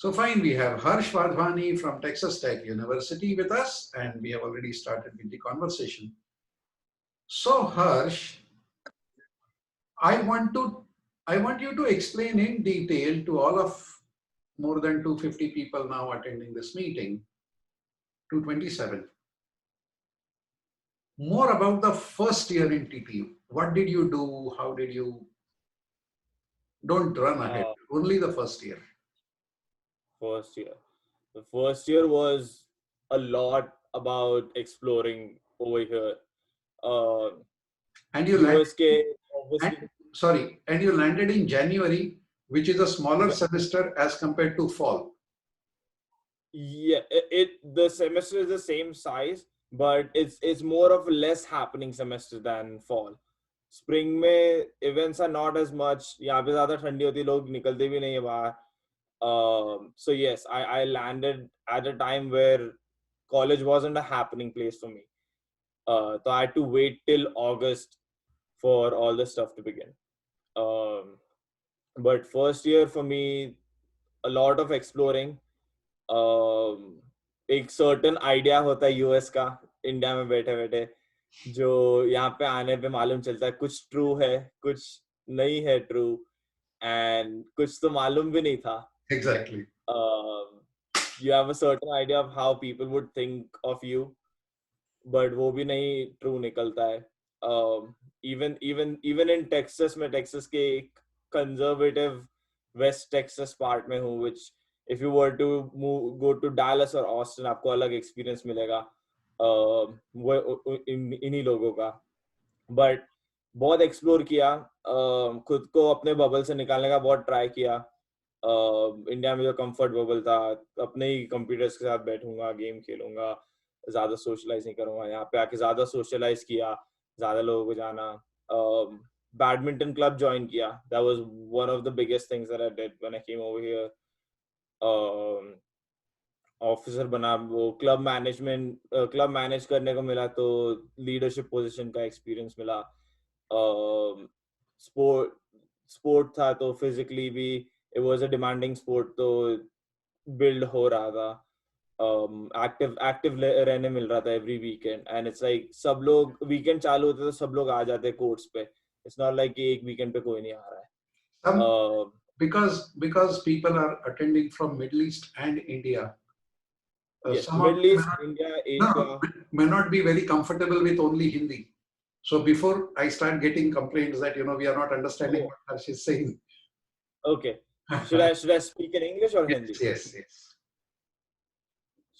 So fine, we have Harsh Wadhwani from Texas Tech University with us, and we have already started with the conversation. So Harsh, I want to I want you to explain in detail to all of more than 250 people now attending this meeting, 227, more about the first year in TPU. What did you do? How did you? Don't run ahead. Uh, Only the first year. First year. The first year was a lot about exploring over here. Uh, And you landed. USK, And obviously, sorry, and you landed in January, which is a smaller yeah, semester as compared to fall. yeah. The semester is the same size, but it's more of a less happening semester than fall. Spring में events are not as much. यहाँ पे ज़्यादा ठंडी होती है, लोग निकलते भी नहीं है बाहर. So yes, I landed at a time where college wasn't a happening place for me. So I had to wait till August for all the stuff to begin. Um, but first year for me, a lot of exploring. एक certain idea होता है US का India में बैठे बैठे जो यहाँ पे आने पे मालूम चलता है कुछ ट्रू है कुछ नहीं है ट्रू एंड कुछ तो मालूम भी नहीं था. Exactly. um, you have a certain idea of how people would think of you, but वो भी नहीं true निकलता है. Even in Texas में Texas के एक conservative West Texas part में हूँ, which if you were to go to Dallas or Austin आपको अलग experience मिलेगा वो इन्हीं लोगों का. But बहुत एक्सप्लोर किया, खुद को अपने बबल से निकालने का बहुत ट्राई किया. इंडिया में जो कंफर्ट बबल था, अपने ही कंप्यूटर्स के साथ बैठूंगा, गेम खेलूंगा, ज्यादा सोशलाइज नहीं करूंगा. यहाँ पे आके ज्यादा सोशलाइज किया, ज्यादा लोगों को जाना. बैडमिंटन क्लब ज्वाइन किया. That was one of the biggest things that I did when I came over here. Officer बना, वो क्लब मैनेज करने को मिला, तो लीडरशिप पोजीशन का एक्सपीरियंस मिला. स्पोर्ट स्पोर्ट था तो फिजिकली भी it was a demanding sport, तो बिल्ड हो रहा था. एक्टिव रहने मिल रहा था every weekend. And it's like सब लोग वीकेंड चालू होते तो सब लोग आ जाते कोर्ट्स पे. इट्स नॉट लाइक कि एक वीकेंड पे कोई नहीं आ रहा है. uh, Because people are attending from Middle East and India, yes, some of Middle them East, India, no, Asia. may not be very comfortable with only Hindi. So before I start getting complaints that we are not understanding Oh, what Harsh is saying. okay. Should I speak in English or Yes, Hindi? yes.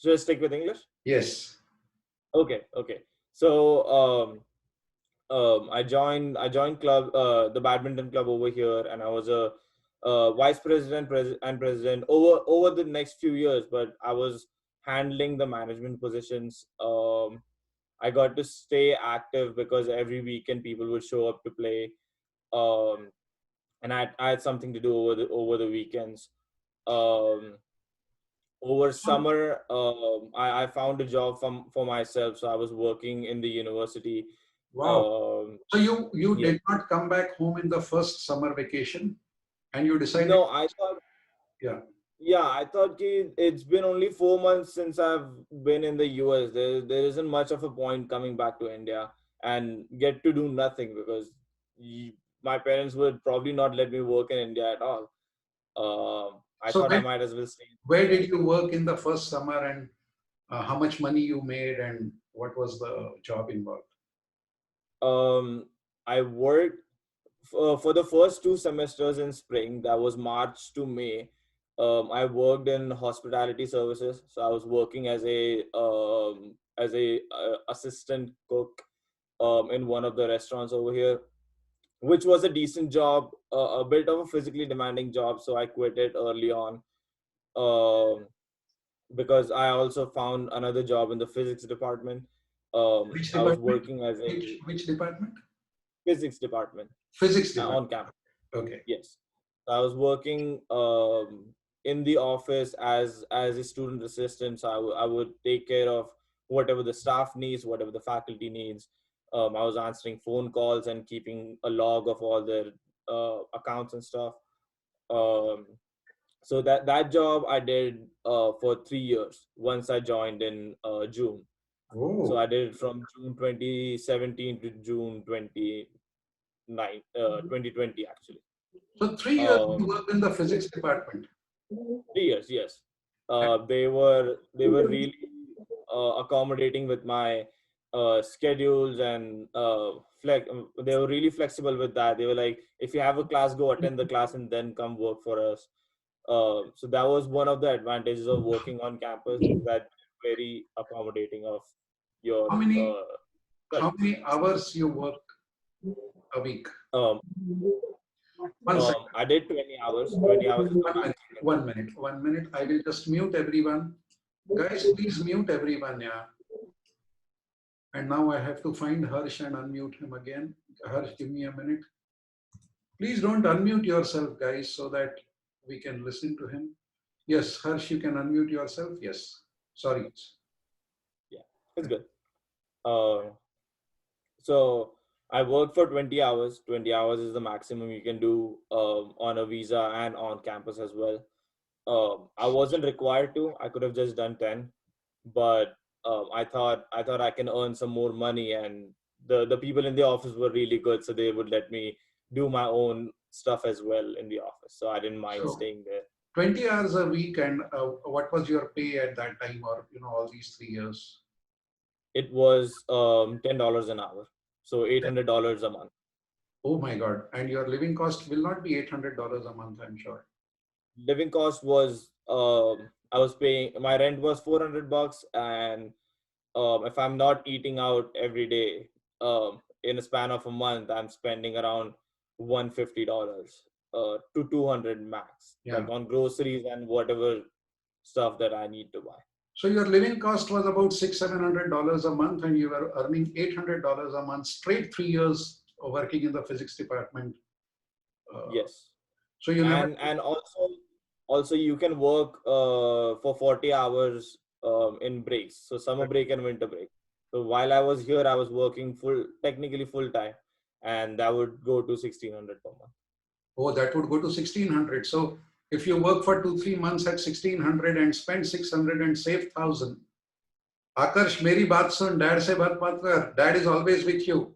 Should I stick with English? Yes. Okay. So I joined club, the badminton club over here, and I was a vice president, and president over the next few years. But I was handling the management positions. I got to stay active because every weekend people would show up to play, um, and I had something to do over the weekends. Um, Over So, summer, I found a job for myself, so I was working in the university. wow. Um, So you yeah. did not come back home in the first summer vacation, and you decided, No, I thought, yeah. yeah, I thought it's been only 4 months since I've been in the US. There isn't much of a point coming back to India and get to do nothing because my parents would probably not let me work in India at all. I So thought I might as well stay in where India. did you work in the first summer, and how much money you made, and what was the job involved? I worked for the first 2 semesters in spring. That was March to May. I worked in hospitality services, so I was working as a assistant cook in one of the restaurants over here, which was a decent job, a bit of a physically demanding job. So I quit it early on, um, because I also found another job in the physics department. Which I was department? working as a Which department? physics department Physics department. on campus. Okay. Yes, I was working in the office as a student assistant. So I would take care of whatever the staff needs, whatever the faculty needs. I was answering phone calls and keeping a log of all their accounts and stuff. Um, So that job I did for 3 years once I joined in June. So Oh, I did it from June 2017 to June 2020 actually. so 3 years you Um, worked in the physics department. 3 years, yes. They were really accommodating with my schedules and they were really flexible with that. They were like, if you have a class, go attend the class and then come work for us. So that was one of the advantages of working on campus, that very accommodating of your How many how studies. many hours you work a week? Um, One second. I did 20 hours. 20 hours is the 1 minute. maximum. 1 minute. 1 minute. I will just mute everyone. Guys, please mute everyone. Yeah. And now I have to find Harsh and unmute him again. Harsh, give me a minute. Please don't unmute yourself, guys, so that we can listen to him. Yes, Harsh, you can unmute yourself. Yes. Sorry. Yeah, it's good. Uh, So I worked for 20 hours. 20 hours is the maximum you can do on a visa and on campus as well. I wasn't required to. I could have just done 10, but I thought I can earn some more money, and the people in the office were really good, so they would let me do my own stuff as well in the office. So I didn't mind So staying there. 20 hours a week, and what was your pay at that time, or all these 3 years? It was $10 an hour, so $800 a month. Oh my God. And your living cost will not be $800 a month, I'm sure. Living cost was I was paying, my rent was $400, and if I'm not eating out every day, in a span of a month, I'm spending around $150 to 200 max, Yeah. like on groceries and whatever stuff that I need to buy. So your living cost was about $600-700 a month, and you were earning $800 a month straight 3 years of working in the physics department. Uh, Yes, so you never. and also you can work for 40 hours in breaks, so summer break and winter break. So while I was here, I was working technically full time, and that would go to 1600 per month. Oh, that would go to 1600. So if you work for 2-3 months at 1600 and spend 600 and save 1000, Akarsh, मेरी बात सुन, dad से बात मत कर. Dad is always with you.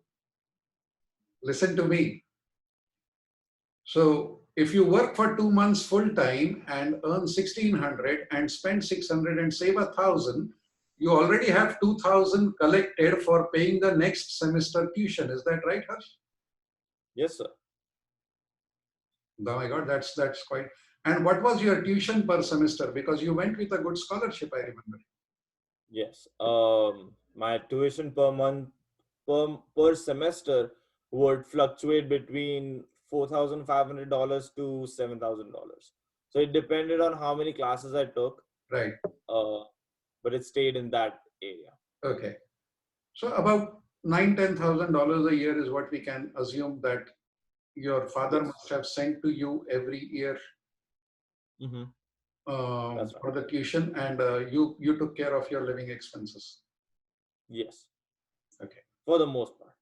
Listen to me. So if you work for 2 months full time and earn 1600 and spend 600 and save 1000, you already have 2000 collected for paying the next semester tuition. Is that right, Harsh? Yes, sir. Oh my God, that's quite. And what was your tuition per semester? Because you went with a good scholarship, I remember. Yes. My tuition per month, per semester, would fluctuate between $4,500 to $7,000. So it depended on how many classes I took, Right. uh, but it stayed in that area. Okay. So about $9,000-10,000 a year is what we can assume that your father Yes. must have sent to you every year Mm-hmm. That's right. for the tuition, and you took care of your living expenses. Yes. Okay, For the most part.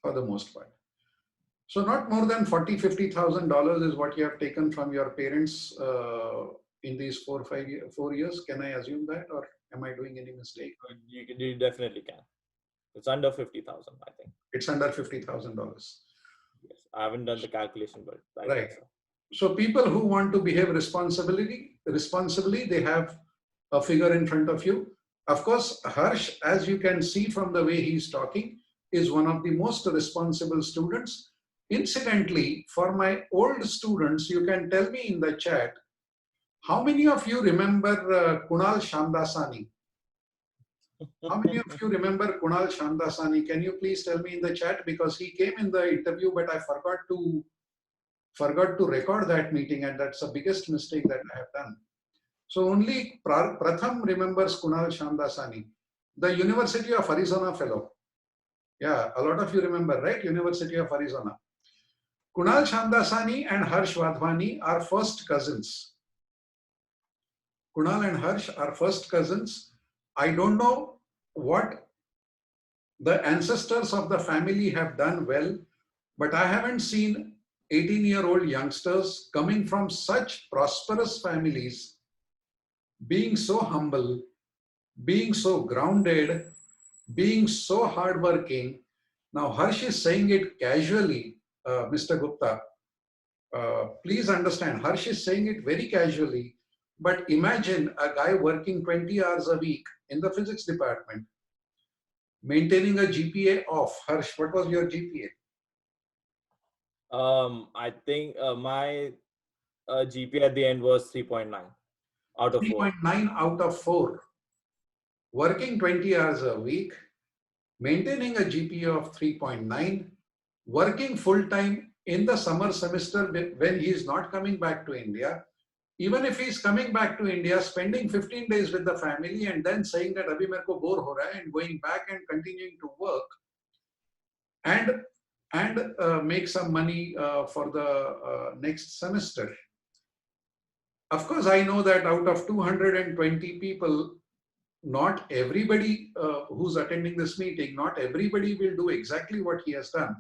for the most part. So not more than $40,000-50,000 is what you have taken from your parents in these 4 years. Can I assume that, or am I doing any mistake? You definitely can. It's under 50,000, I think. It's under $50,000. Yes. I haven't done the calculation, but I Right. think so. So people who want to behave responsibly, they have a figure in front of you. Of course, Harsh, as you can see from the way he's talking, is one of the most responsible students. Incidentally, for my old students, you can tell me in the chat, how many of you remember Kunal Shamdasani? How many of you remember Kunal Shamdasani? Can you please tell me in the chat? Because he came in the interview, but I forgot to record that meeting, and that's the biggest mistake that I have done. So only Pratham remembers Kunal Shamdasani, the University of Arizona fellow. Yeah, a lot of you remember, right? University of Arizona. Kunal Shamdasani and Harsh Wadhwani are first cousins. Kunal and Harsh are first cousins. I don't know what the ancestors of the family have done well, but I haven't seen 18-year-old youngsters coming from such prosperous families, being so humble, being so grounded, being so hardworking. Now, Harsh is saying it casually, Mr. Gupta. Please understand, Harsh is saying it very casually, but imagine a guy working 20 hours a week in the physics department, maintaining a GPA of, Harsh, what was your GPA? I think my GPA at the end was 3.9 out of 4. 3.9 out of 4. Working 20 hours a week, maintaining a GPA of 3.9, working full time in the summer semester when he is not coming back to India. Even if he's coming back to India, spending 15 days with the family and then saying that abhi mere ko bore ho raha hai, and going back and continuing to work and make some money for the next semester. Of course, I know that out of 220 people, not everybody who's attending this meeting, not everybody will do exactly what he has done.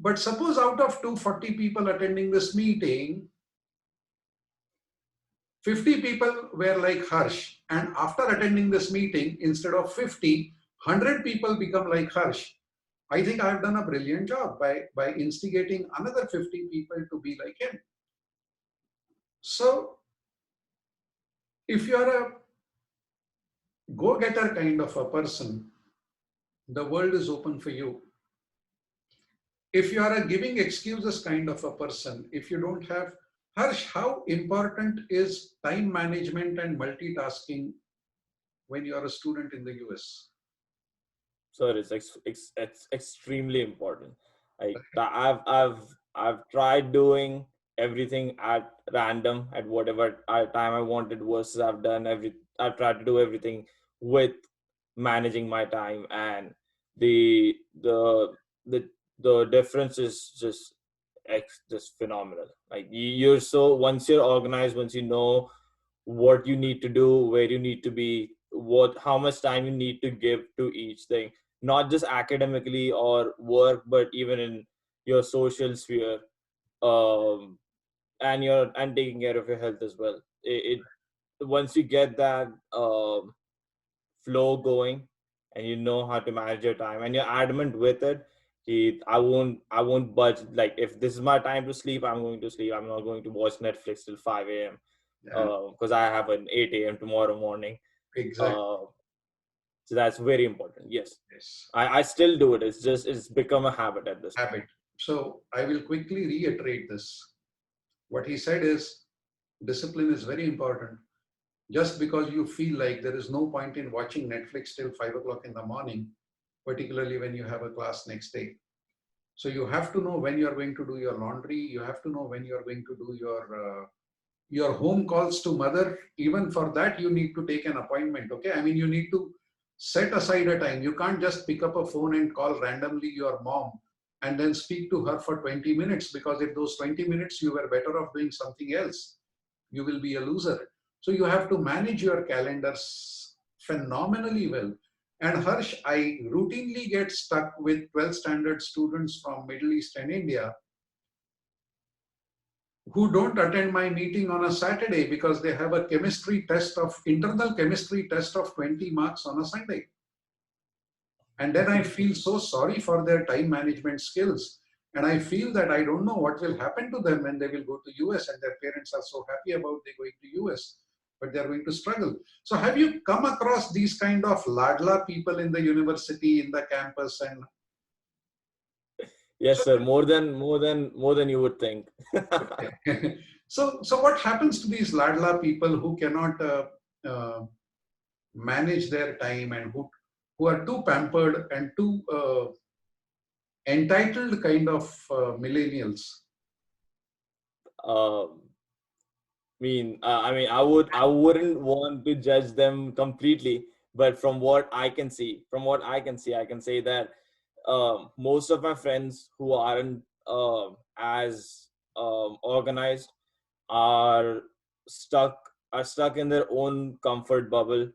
But suppose out of 240 people attending this meeting, 50 people were like Harsh, and after attending this meeting, instead of 50, 100 people become like Harsh. I think I've done a brilliant job by instigating another 50 people to be like him. So, if you're a go-getter kind of a person, the world is open for you. If you are a giving excuses kind of a person, if you don't have, Harsh, how important is time management and multitasking when you are a student in the US? So it's extremely important. I've tried doing everything at random at whatever time I wanted versus I've tried to do everything with managing my time, and the the the the difference is just phenomenal. Like you're so once you're organized, once you know what you need to do, where you need to be, what how much time you need to give to each thing, not just academically or work, but even in your social sphere, um, and taking care of your health as well. It once you get that flow going, and you know how to manage your time, and you're adamant with it. I won't budge. Like if this is my time to sleep, I'm going to sleep. I'm not going to watch Netflix till 5 a.m. Yeah, Because I have an 8 a.m. tomorrow morning. exactly. Uh, so that's very important. Yes, Yes. I still do it. It's become a habit at this point. Habit. So I will quickly reiterate this. What he said is discipline is very important. Just because you feel like there is no point in watching Netflix till 5 o'clock in the morning, particularly when you have a class next day. So you have to know when you are going to do your laundry. You have to know when you are going to do your home calls to mother. Even for that, you need to take an appointment. Okay, I mean you need to set aside a time. You can't just pick up a phone and call randomly your mom and then speak to her for 20 minutes, because if those 20 minutes you were better off doing something else, you will be a loser. So you have to manage your calendars phenomenally well. And Harsh, I routinely get stuck with 12th standard students from Middle East and India who don't attend my meeting on a Saturday because they have a internal chemistry test of 20 marks on a Sunday. And then I feel so sorry for their time management skills. And I feel that I don't know what will happen to them when they will go to US, and their parents are so happy about they going to US, but they're going to struggle. So have you come across these kind of ladla people in the university, in the campus? And Yes, sir. More than you would think. so what happens to these ladla people who cannot manage their time, and who are too pampered and too entitled kind of millennials? Um, I wouldn't want to judge them completely, but from what I can see, I can say that most of my friends who aren't as organized are stuck stuck in their own comfort bubble.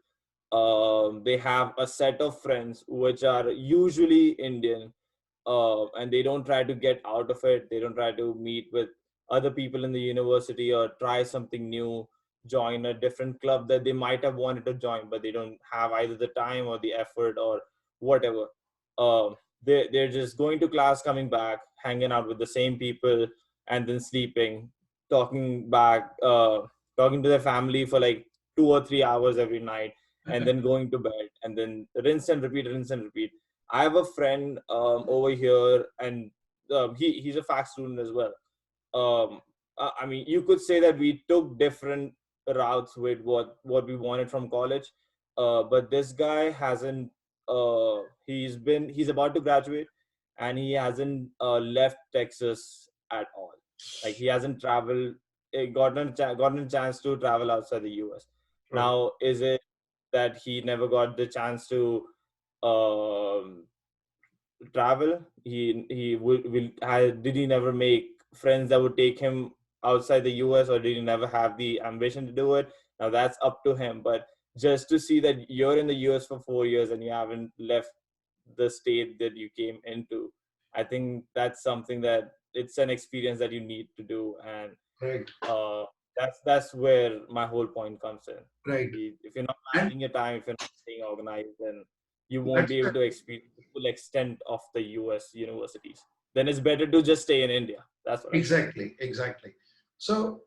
They have a set of friends which are usually Indian, and they don't try to get out of it. They don't try to meet with other people in the university or try something new, join a different club that they might have wanted to join, but they don't have either the time or the effort or whatever. They're just going to class, coming back, hanging out with the same people, and then sleeping, talking back, talking to their family for like 2 or 3 hours every night, and then going to bed, and then rinse and repeat, rinse and repeat. I have a friend over here, and he's a fac student as well. I mean, you could say that we took different routes with what we wanted from college, but this guy hasn't. He's about to graduate, and he hasn't left Texas at all. Like he hasn't traveled, gotten a chance to travel outside the U.S. Right. Now, is it that he never got the chance to um, travel? Did he never make friends that would take him outside the US, or did he never have the ambition to do it? Now that's up to him. But just to see that you're in the US for 4 years and you haven't left the state that you came into, I think that's something that it's an experience that you need to do. And Right. that's where my whole point comes in. Right. If you're not And managing your time, if you're not staying organized, then you won't that's be able to experience the full extent of the US universities. Then it's better to just stay in India. That's what I feel. exactly. So,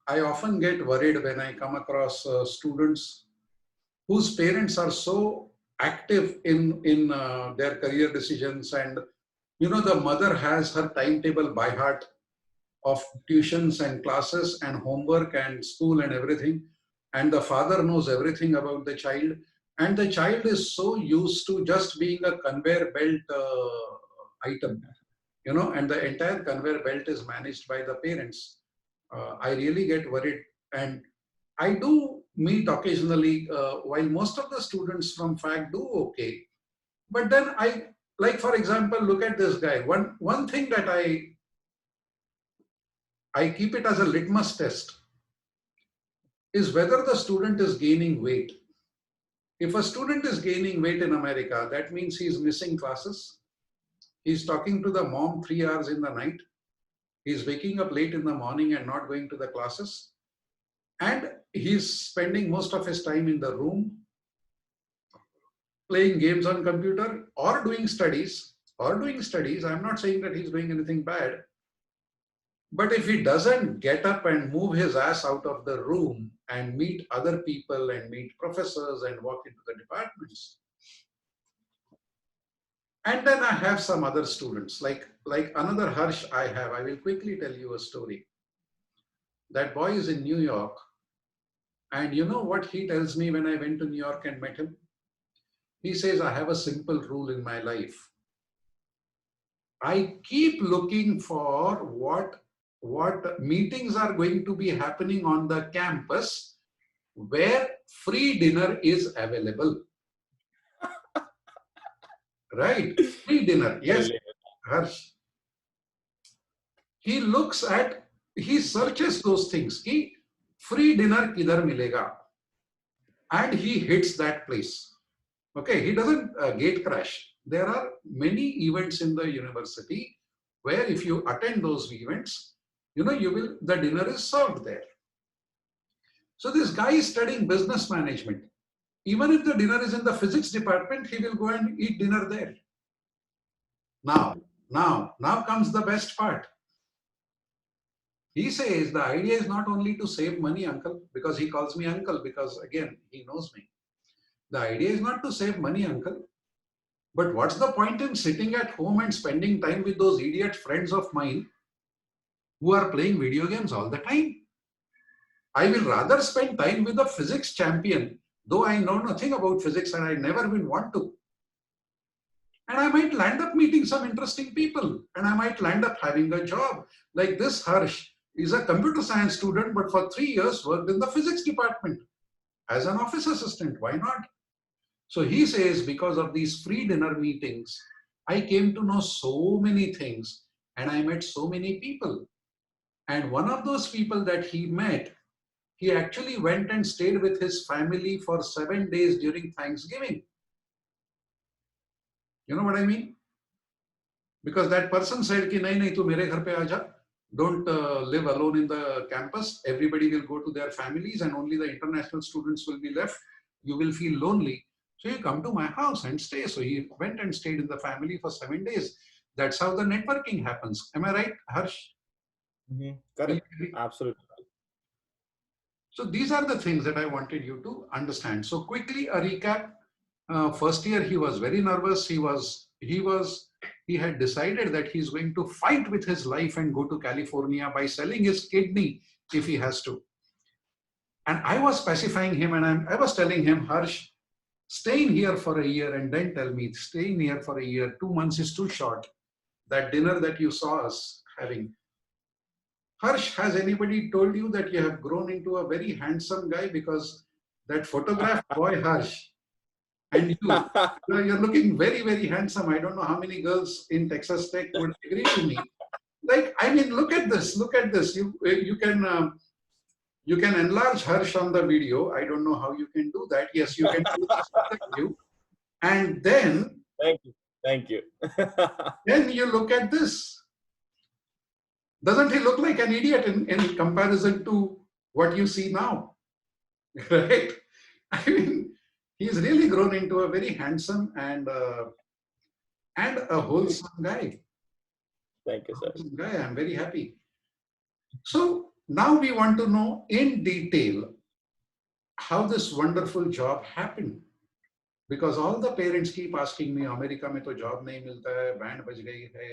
I often get worried when I come across students whose parents are so active in their career decisions, and the mother has her timetable by heart of tuitions and classes and homework and school and everything, and the father knows everything about the child, and the child is so used to just being a conveyor belt item, and the entire conveyor belt is managed by the parents. I really get worried. And I do meet occasionally, while most of the students from fact do okay, but then like for example, look at this guy. One thing that I keep it as a litmus test is whether the student is gaining weight. If a student is gaining weight in America, that means he's missing classes. He's talking to the mom 3 hours in the night. He's waking up late in the morning and not going to the classes. And he's spending most of his time in the room, playing games on computer or doing studies. I'm not saying that he's doing anything bad. But if he doesn't get up and move his ass out of the room and meet other people and meet professors and walk into the departments. And then I have some other students, like another Harsh I have. I will quickly tell you a story. That boy is in New York. And you know what he tells me when I went to New York and met him? He says, I have a simple rule in my life. I keep looking for what meetings are going to be happening on the campus where free dinner is available. Right? Free dinner. Yes, Harsh. He searches those things. Free dinner kidhar milega? And he hits that place. Okay, he doesn't gate crash. There are many events in the university where if you attend those events, the dinner is served there. So this guy is studying business management. Even if the dinner is in the physics department, he will go and eat dinner there. Now comes the best part. He says the idea is not only to save money, uncle, because he calls me uncle because again, he knows me. The idea is not to save money, uncle. But what's the point in sitting at home and spending time with those idiot friends of mine who are playing video games all the time? I will rather spend time with a physics champion, though I know nothing about physics and I never will want to. And I might land up meeting some interesting people and I might land up having a job. Like this Harsh is a computer science student, but for 3 years worked in the physics department as an office assistant. Why not? So he says, because of these free dinner meetings, I came to know so many things and I met so many people. And one of those people that he met, he actually went and stayed with his family for 7 days during Thanksgiving. You know what I mean? because that person said कि नहीं नहीं तू मेरे घर पे आ जा, don't live alone in the campus, everybody will go to their families and only the international students will be left, you will feel lonely, so you come to my house and stay. So he went and stayed in the family for 7 days. That's how the networking happens. Am I right, Harsh? Will you Correct. agree? Absolutely. So these are the things that I wanted you to understand. So quickly a recap. First year he was very nervous. He had decided that he's going to fight with his life and go to California by selling his kidney if he has to. And I was pacifying him, and I was telling him, Harsh, staying here for a year and then tell me, staying here for a year, 2 months is too short. That dinner that you saw us having, Harsh, has anybody told you that you have grown into a very handsome guy? Because that photograph, boy, Harsh, and you're looking very, very handsome. I don't know how many girls in Texas Tech would agree with me. Like, I mean, look at this. Look at this. You can enlarge Harsh on the video. I don't know how you can do that. Yes, you can do the view, and Thank you. Thank you. then you look at this. Doesn't he look like an idiot in comparison to what you see now? Right? I mean, he's really grown into a very handsome and a wholesome guy. Thank you, sir. Wholesome guy. I'm very happy. So now we want to know in detail how this wonderful job happened. Because all the parents keep asking me, America mein to job nahi milta hai, band baj gayi hai.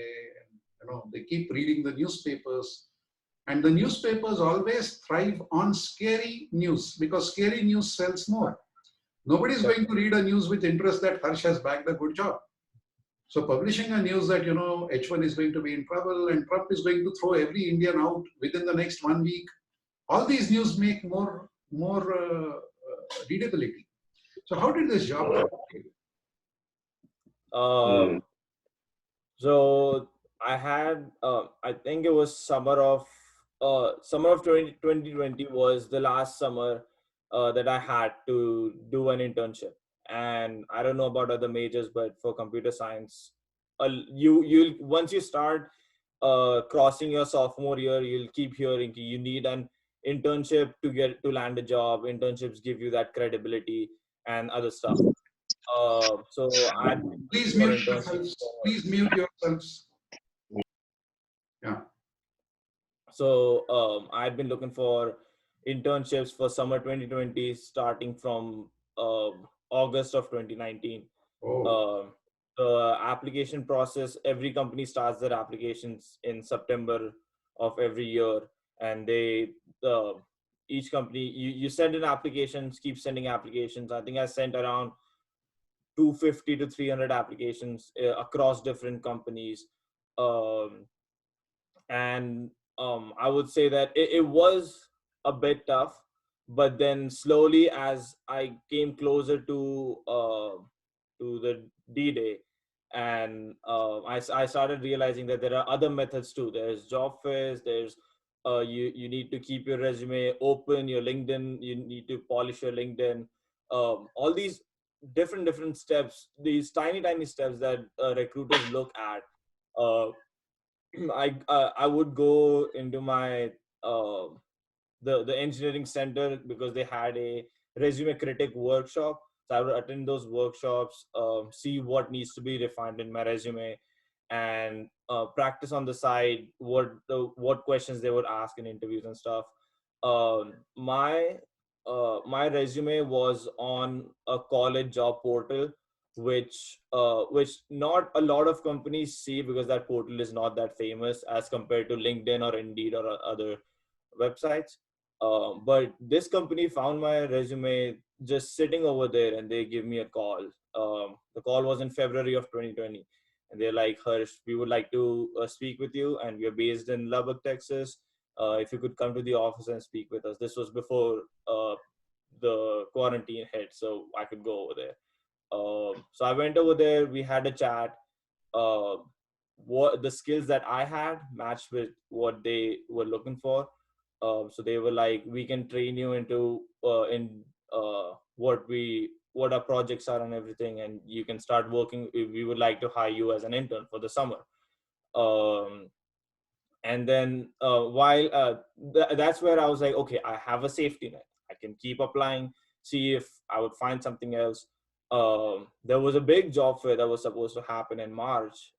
You know, they keep reading the newspapers. And the newspapers always thrive on scary news because scary news sells more. Nobody is going to read a news with interest that Harsh has bagged a good job. So publishing a news that, you know, H1 is going to be in trouble and Trump is going to throw every Indian out within the next 1 week, all these news make more readability. So how did this job happen? So I had, I think it was summer of 2020 was the last summer that I had to do an internship. And I don't know about other majors, but for computer science, you'll once you start crossing your sophomore year, you'll keep hearing you need an internship to land a job. Internships give you that credibility and other stuff. So I Please for mute internships. yourselves. Please mute yourselves. Yeah. So I've been looking for internships for summer 2020, starting from August of 2019. Oh. The application process, every company starts their applications in September of every year, and each company, you send in applications, keep sending applications. I think I sent around 250 to 300 applications across different companies. Um, and I would say that it was a bit tough, but then slowly as I came closer to the D-Day, and I started realizing that there are other methods too. There's job fairs. There's you need to keep your resume open, your LinkedIn. You need to polish your LinkedIn. All these different steps, these tiny steps that recruiters look at. Uh, I would go into my uh, the engineering center because they had a resume critic workshop. So I would attend those workshops, see what needs to be refined in my resume, and practice on the side what questions they would ask in interviews and stuff. My resume was on a college job portal, which not a lot of companies see because that portal is not that famous as compared to LinkedIn or Indeed or other websites. But this company found my resume just sitting over there, and they give me a call. The call was in February of 2020, and they're like, Harsh, we would like to speak with you, and we are based in Lubbock, Texas. If you could come to the office and speak with us. This was before the quarantine hit, so I could go over there. So I went over there. We had a chat. Uh, what the skills that I had matched with what they were looking for. So they were like, we can train you into in what our projects are and everything, and you can start working. We would like to hire you as an intern for the summer. Um, and then that's where I was like, okay, I have a safety net. I can keep applying, see if I would find something else. There was a big job fair that was supposed to happen in March,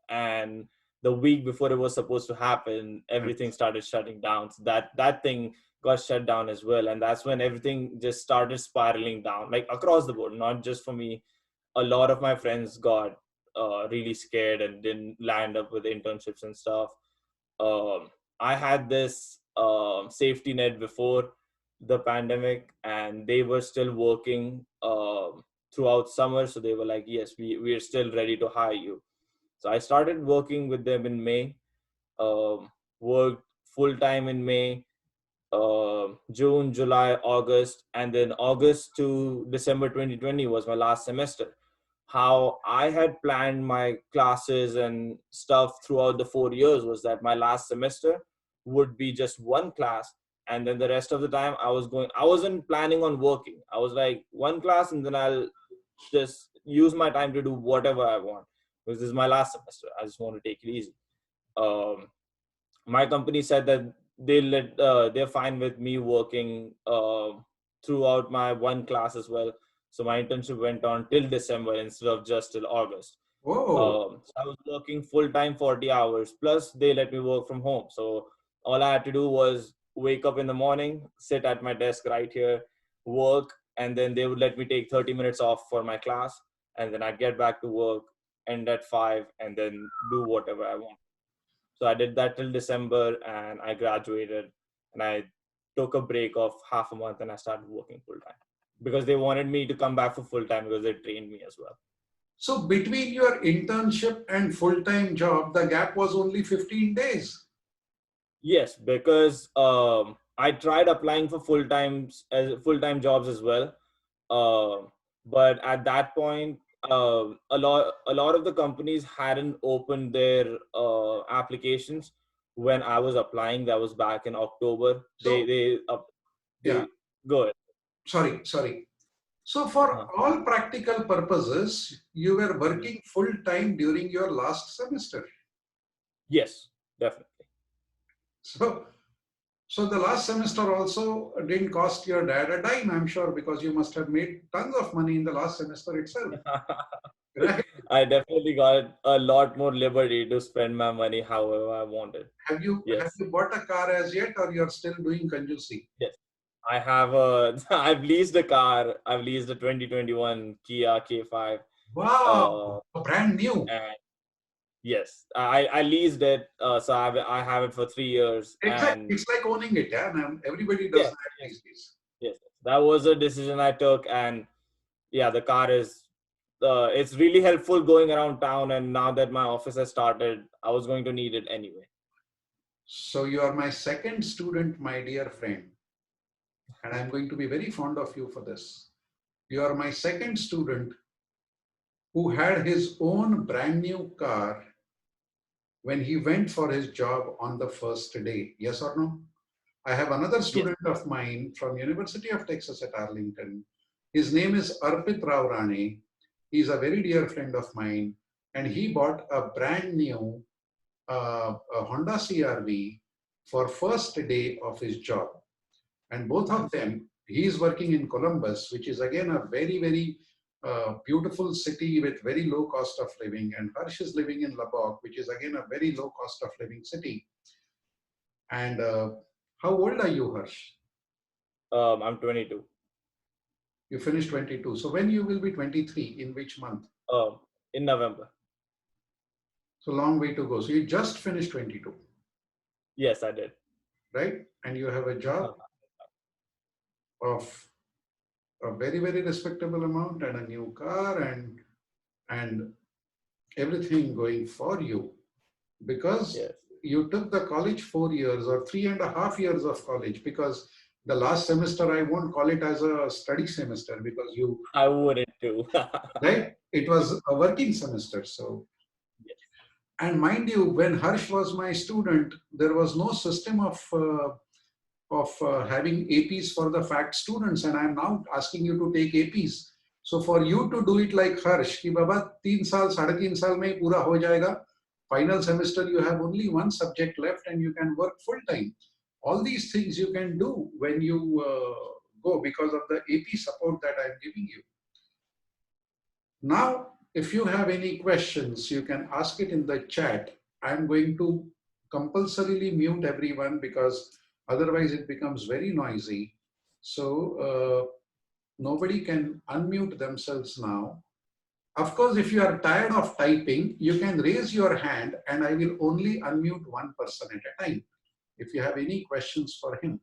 and the week before it was supposed to happen, everything started shutting down. So that thing got shut down as well, and that's when everything just started spiraling down, like across the board, not just for me. A lot of my friends got really scared and didn't land up with internships and stuff. I had this safety net before the pandemic, and they were still working throughout summer. So they were like, yes, we are still ready to hire you. So I started working with them in May, worked full time in May, June, July, August, and then August to December 2020 was my last semester. How I had planned my classes and stuff throughout the 4 years was that my last semester would be just one class, and then the rest of the time I wasn't planning on working. I was like, one class, and then I'll just use my time to do whatever I want, because this is my last semester. I just want to take it easy. Um, my company said that they're fine with me working throughout my one class as well. So my internship went on till December instead of just till August. Whoa. So I was working full time 40 hours, plus they let me work from home. So all I had to do was wake up in the morning, sit at my desk right here, work, and then they would let me take 30 minutes off for my class, and then I'd get back to work, end at 5, and then do whatever I want. So I did that till December, and I graduated, and I took a break of half a month, and I started working full time because they wanted me to come back for full time because they trained me as well. So between your internship and full-time job, the gap was only 15 days. Yes, because I tried applying for full time jobs as well, but at that point, a lot of the companies hadn't opened their applications when I was applying. That was back in October. So, yeah, They go ahead. sorry. So for Uh, all practical purposes, you were mhm. working full-time during your last semester. Yes, definitely. So, so the last semester also didn't cost your dad a dime, I'm sure, because you must have made tons of money in the last semester itself, right? I definitely got a lot more liberty to spend my money however I wanted. Have Yes. you bought a car as yet, or you're still doing conjusi? Yes. I have a I've leased a car. I've leased a 2021 Kia K5. Uh, Wow, brand new. and yes, I leased it. So I have it for 3 years. Exactly. And It's like owning it, yeah. And everybody does yes, that yes, these days. yes. That was a decision I took, and yeah, the car is. It's really helpful going around town. And now that my office has started, I was going to need it anyway. So you are my second student, my dear friend, and I'm going to be very fond of you for this. You are my second student who had his own brand new car when he went for his job on the first day. Yes or no? I have another Yes. student of mine from University of Texas at Arlington. His name is Arpit Rao Rane. He's a very dear friend of mine, and he bought a brand new a Honda CRV for first day of his job. And both of Nice. them, he is working in Columbus, which is again a very beautiful city with very low cost of living. And Harsh is living in Lubbock, which is again a very low cost of living city. And how old are you, Harsh? I'm 22. You finished 22. So when you will be 23, in which month? Um, in November. So long way to go. So you just finished 22, Yes, I did. right? And you have a job of a very respectable amount and a new car and everything going for you because Yes. you took the college 4 years or 3.5 years of college, because the last semester I won't call it as a study semester because you, I wouldn't too. right, it was a working semester. So, Yes. and mind you, when Harsh was my student, there was no system of having APs for the fact students, and I'm now asking you to take APs. So for you to do it like Harsh, कि बाबा 3 साल 3.5 साल में ही पूरा हो जाएगा, Final semester, you have only one subject left and you can work full time. All these things you can do when you go because of the AP support that I'm giving you. Now, if you have any questions, you can ask it in the chat. I'm going to compulsorily mute everyone because otherwise it becomes very noisy. So nobody can unmute themselves now. Of course, if you are tired of typing, you can raise your hand and I will only unmute one person at a time if you have any questions for him.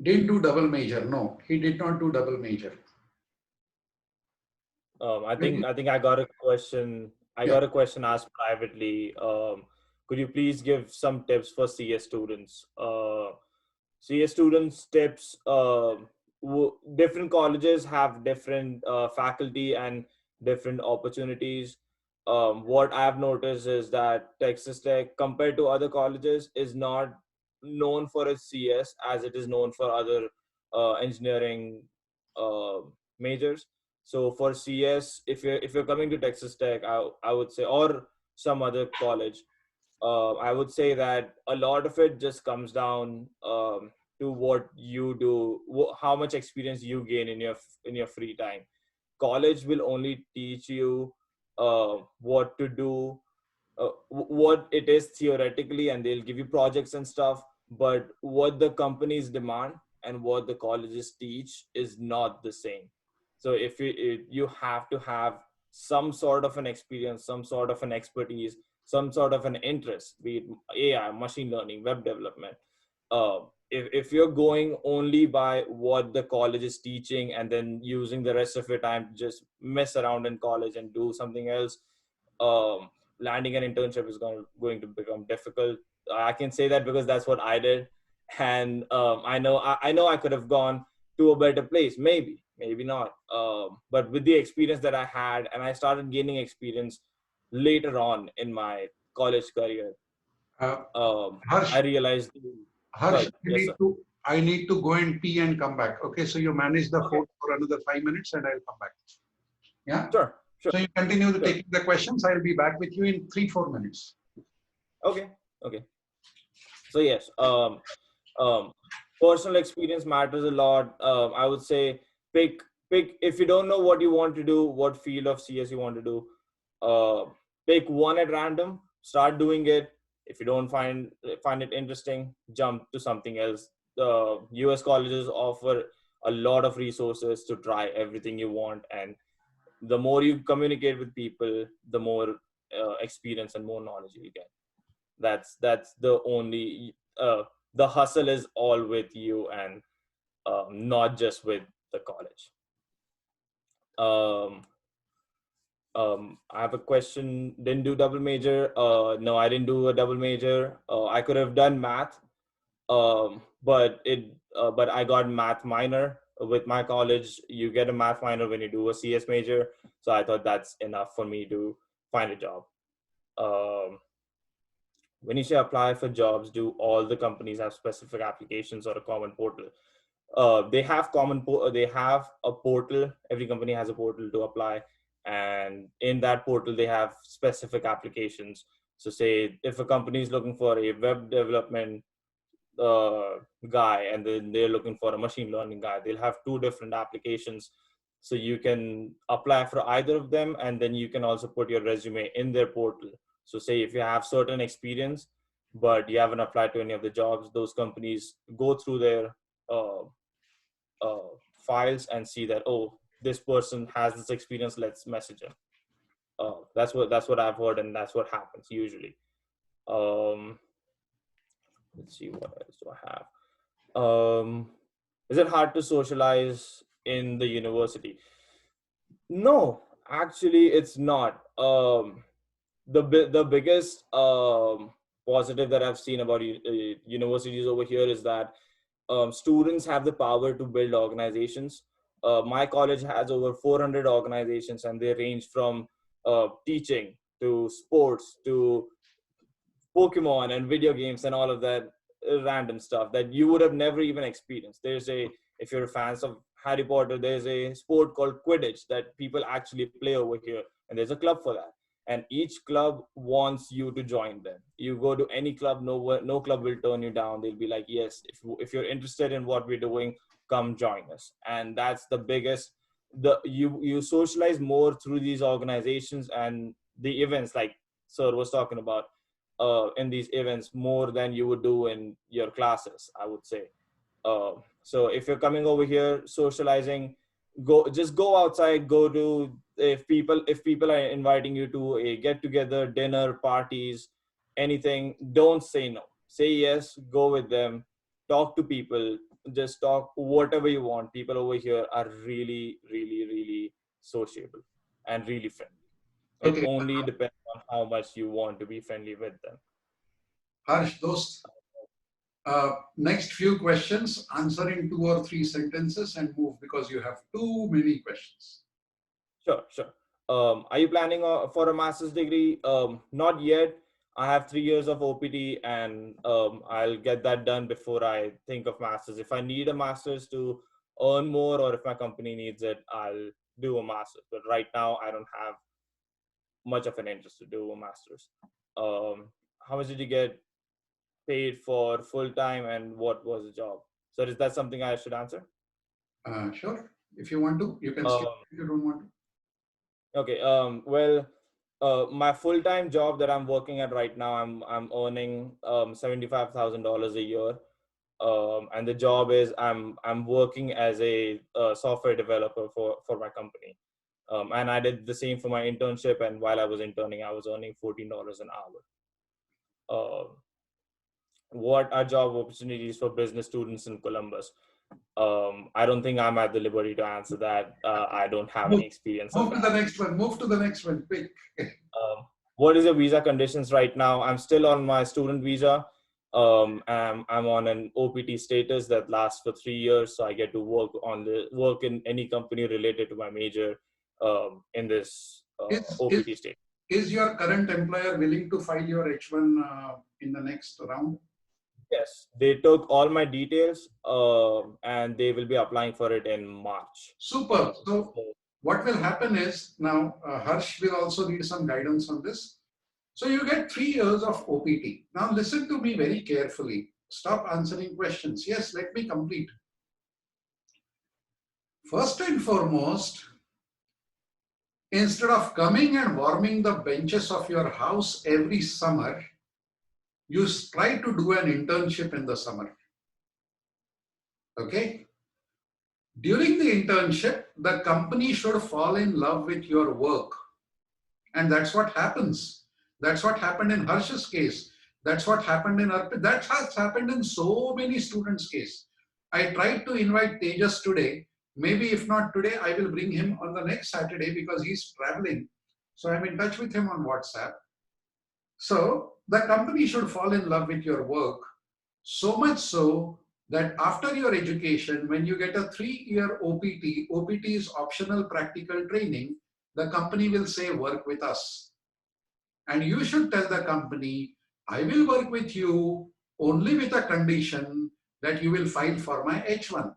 Didn't do double major. No, he did not do double major. I think I got a question. I got a question asked privately. Could you please give some tips for CS students? CS students tips. Different colleges have different faculty and different opportunities. What I have noticed is that Texas Tech, compared to other colleges, is not known for its CS as it is known for other engineering uh, majors. So for CS, if you're coming to Texas Tech, I would say, or some other college, I would say that a lot of it just comes down to what you do, how much experience you gain in your free time. College will only teach you what to do, what it is theoretically, and they'll give you projects and stuff. But what the companies demand and what the colleges teach is not the same. So if you have to have some sort of an experience, some sort of an expertise, some sort of an interest, be it AI, machine learning, web development. If you're going only by what the college is teaching and then using the rest of your time to just mess around in college and do something else, um, landing an internship is going to become difficult. I can say that because that's what I did, and I know I could have gone to a better place, maybe not. But with the experience that I had, and I started gaining experience later on in my college career, Harsh, I realized. Harsh, Sorry, yes, sir. I need to go and pee and come back. Okay, so you manage the Okay, phone for another 5 minutes and I'll come back. Yeah. sure, sure, So you continue to sure. taking the questions. I'll be back with you in 3-4 minutes. Okay, okay. So yes, um, personal experience matters a lot. I would say pick if you don't know what you want to do, what field of CS you want to do, uh, pick one at random, start doing it. If you don't find it interesting, jump to something else. The US colleges offer a lot of resources to try everything you want, and the more you communicate with people, the more experience and more knowledge you get. That's the only the hustle is all with you, and not just with the college. um I have a question. Didn't do double major. No, I didn't do a double major. I could have done math, but I got math minor with my college. You get a math minor when you do a CS major, so I thought that's enough for me to find a job. um when you say apply for jobs, do all the companies have specific applications or a common portal? They have they have a portal. Every company has a portal to apply, and in that portal they have specific applications. So say if a company is looking for a web development guy, and then they're looking for a machine learning guy, they'll have two different applications. So you can apply for either of them, and then you can also put your resume in their portal. So say if you have certain experience but you haven't applied to any of the jobs, those companies go through their uh, files and see that, oh, this person has this experience, let's message him. That's what I've heard, and that's what happens usually. um let's see, what else do I have. Is it hard to socialize in the university? No, actually it's not. The biggest positive that I've seen about universities over here is that students have the power to build organizations. My college has over 400 organizations, and they range from teaching to sports to Pokemon and video games and all of that random stuff that you would have never even experienced. If you're fans of Harry Potter, there's a sport called Quidditch that people actually play over here, and there's a club for that. And each club wants you to join them. You go to any club, no club will turn you down. They'll be like, yes, if you're interested in what we're doing, come join us. And that's the biggest. You socialize more through these organizations and the events, like Sir was talking about, in these events more than you would do in your classes, I would say. So if you're coming over here socializing, go outside, go to, if people are inviting you to a get together, dinner, parties, anything, don't say no, say yes, go with them, talk to people, just talk whatever you want. People over here are really, really, really sociable and really friendly. It Okay, only depends on how much you want to be friendly with them. Harsh, those next few questions, answer in 2 or 3 sentences and move because you have too many questions. Sure. Are you planning for a master's degree? Not yet. I have 3 years of OPT, and I'll get that done before I think of masters. If I need a master's to earn more, or if my company needs it, I'll do a master's. But right now, I don't have much of an interest to do a master's. How much did you get paid for full time, and what was the job? So is that something I should answer? Sure. If you want to, you can skip Um, if you don't want to. Okay. Well, my full-time job that I'm working at right now, I'm earning $75,000 a year, and the job is I'm working as a software developer for my company, and I did the same for my internship. And while I was interning, I was earning $14 an hour. What are job opportunities for business students in Columbus? I don't think I'm at the liberty to answer that. I don't have Move, any experience on move to the that. next one. Move to the next one. Quick. What is your visa conditions right now? I'm still on my student visa. I'm on an OPT status that lasts for 3 years, so I get to work in any company related to my major in this Is, is, OPT state. is your current employer willing to file your H1 in the next round? Yes, they took all my details, and they will be applying for it in March. Super. So what will happen is now Harsh will also need some guidance on this. So you get 3 years of OPT. Now listen to me very carefully. Stop answering questions. Yes, let me complete. First and foremost, instead of coming and warming the benches of your house every summer, you try to do an internship in the summer. Okay? During the internship, the company should fall in love with your work. And that's what happens. That's what happened in Harsh's case. That's what happened in Arpit. That has happened in so many students' case. I tried to invite Tejas today. Maybe if not today, I will bring him on the next Saturday because he's traveling. So I'm in touch with him on WhatsApp. So the company should fall in love with your work, so much so that after your education, when you get a 3-year OPT, OPT is optional practical training, the company will say, work with us. And you should tell the company, I will work with you only with a condition that you will file for my H1.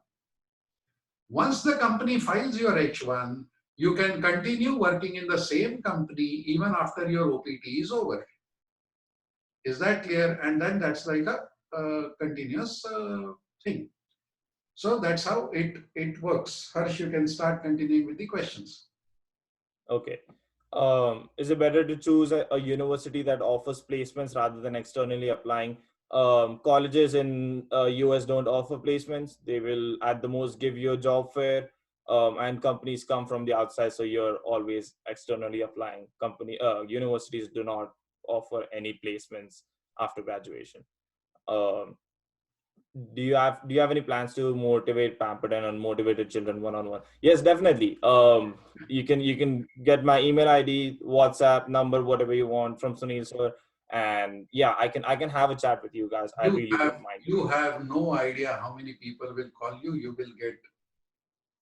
Once the company files your H1, you can continue working in the same company even after your OPT is over. Is that clear? And then that's like a continuous thing. So that's how it works. Harsh, you can start continuing with the questions. Okay. Is it better to choose a university that offers placements rather than externally applying? Colleges in US don't offer placements. They will at the most give you a job fair, and companies come from the outside, so you're always externally applying. Universities do not offer any placements after graduation. Um, do you have any plans to motivate pampered and unmotivated children one-on-one? Yes, definitely. You can get my email ID, WhatsApp number, whatever you want from Sunil sir, and yeah, I can have a chat with you guys. I really wouldn't mind. You have no idea how many people will call you. You will get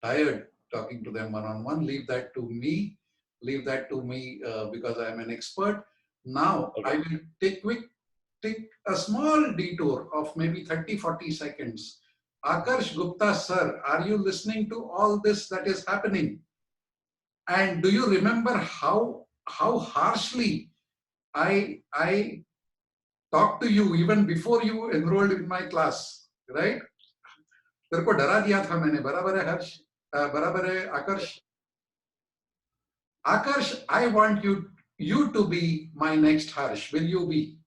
tired talking to them one-on-one. Leave that to me. Leave that to me because I am an expert. Now Okay. I will take a small detour of maybe 30-40 seconds. Akarsh Gupta sir, are you listening to all this that is happening? And do you remember how harshly I talked to you even before you enrolled in my class, right? तेरे को डरा दिया था मैंने, बराबर है हर्ष, बराबर है आकर्ष. Akarsh, I want you to be my next Harsh. Will you be?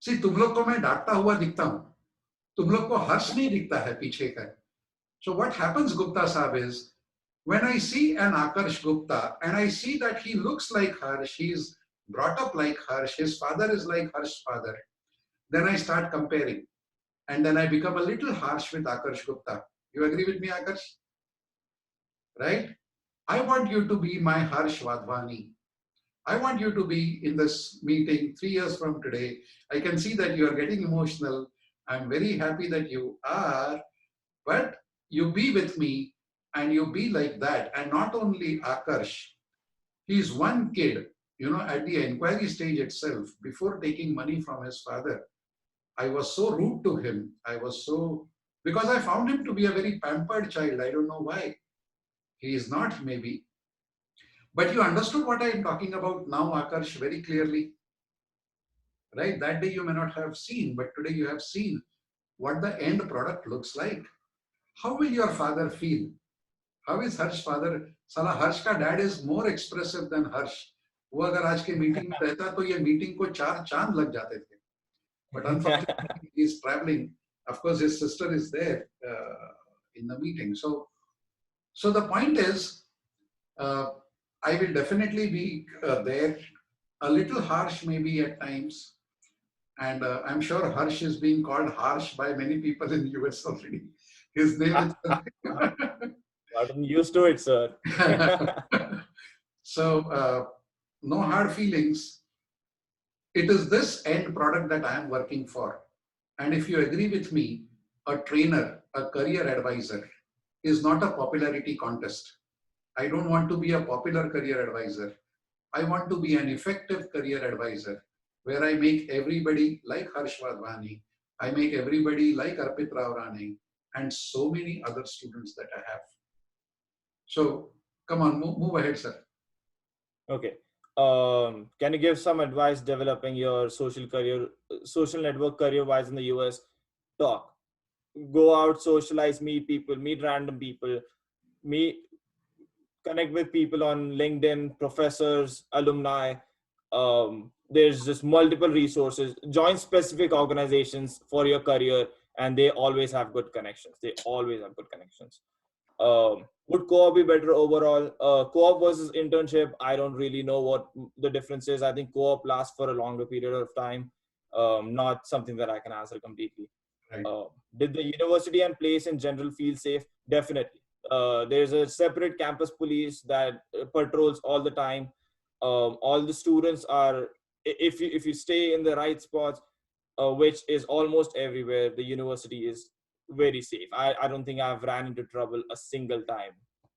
See, तुम लोग को मैं डांटता हुआ दिखता हूं, तुम लोग को हर्ष नहीं दिखता है पीछे का. So what happens, Gupta Sahab, is when I see an Akarsh Gupta and I see that he looks like Harsh, he's brought up like Harsh, his father is like Harsh's father, then I start comparing. And then I become a little harsh with Akarsh Gupta. You agree with me, Akarsh? Right? I want you to be my Harsh Wadhwani. I want you to be in this meeting 3 years from today. I can see that you are getting emotional. I'm very happy that you are, but you be with me and you be like that. And not only Akarsh, he's one kid, at the inquiry stage itself, before taking money from his father, I was so rude to him. Because I found him to be a very pampered child. I don't know why. He is not, maybe. But you understood what I am talking about now, Akarsh, very clearly. Right? That day you may not have seen, but today you have seen what the end product looks like. How will your father feel? How is Harsh's father? Sala Harsh ka dad is more expressive than Harsh. वो अगर आज के meeting में रहता तो ये meeting को 4 चांद लग जाते थे. But unfortunately, he is traveling. Of course, his sister is there in the meeting. So the point is, I will definitely be there, a little harsh maybe at times. And I'm sure Harsh is being called harsh by many people in the US already. His name is... I'm used to it, sir. So, no hard feelings. It is this end product that I am working for. And if you agree with me, a trainer, a career advisor is not a popularity contest. I don't want to be a popular career advisor. I want to be an effective career advisor where I make everybody like Harsh Wadhwani, I make everybody like Arpit Rao Rane, and so many other students that I have. So come on, move ahead, sir. Okay. Can you give some advice developing your social network career-wise in the US? Talk. Go out, socialize, meet people, meet random people, connect with people on LinkedIn, professors, alumni. There's just multiple resources. Join specific organizations for your career, and they always have good connections. Would co-op be better overall? Co-op versus internship, I don't really know what the difference is. I think co-op lasts for a longer period of time. Not something that I can answer completely. Right. Did the university and place in general feel safe? Definitely. There's a separate campus police that patrols all the time. All the students are, if you stay in the right spots, which is almost everywhere, the university is very safe. I don't think I've ran into trouble a single time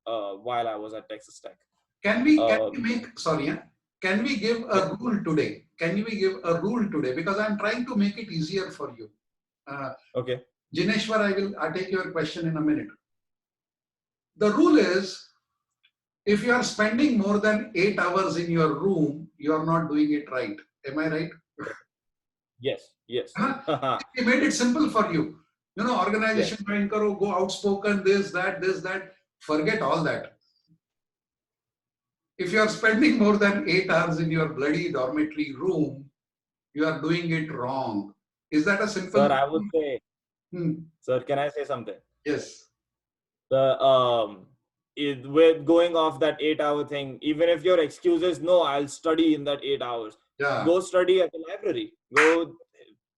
while I was at Texas Tech. Can we give a rule today? Because I'm trying to make it easier for you. Okay. Jineshwar, I'll take your question in a minute. The rule is, if you are spending more than 8 hours in your room, you are not doing it right. Am I right? Yes. We made it simple for you. Organization join karo, go outspoken, this, that. Forget all that. If you are spending more than 8 hours in your bloody dormitory room, you are doing it wrong. Is that a simple? Sir, I would say, Sir, can I say something? Yes. With going off that 8-hour thing, even if your excuse is, no, I'll study in that 8 hours. Yeah. Go study at the library. Go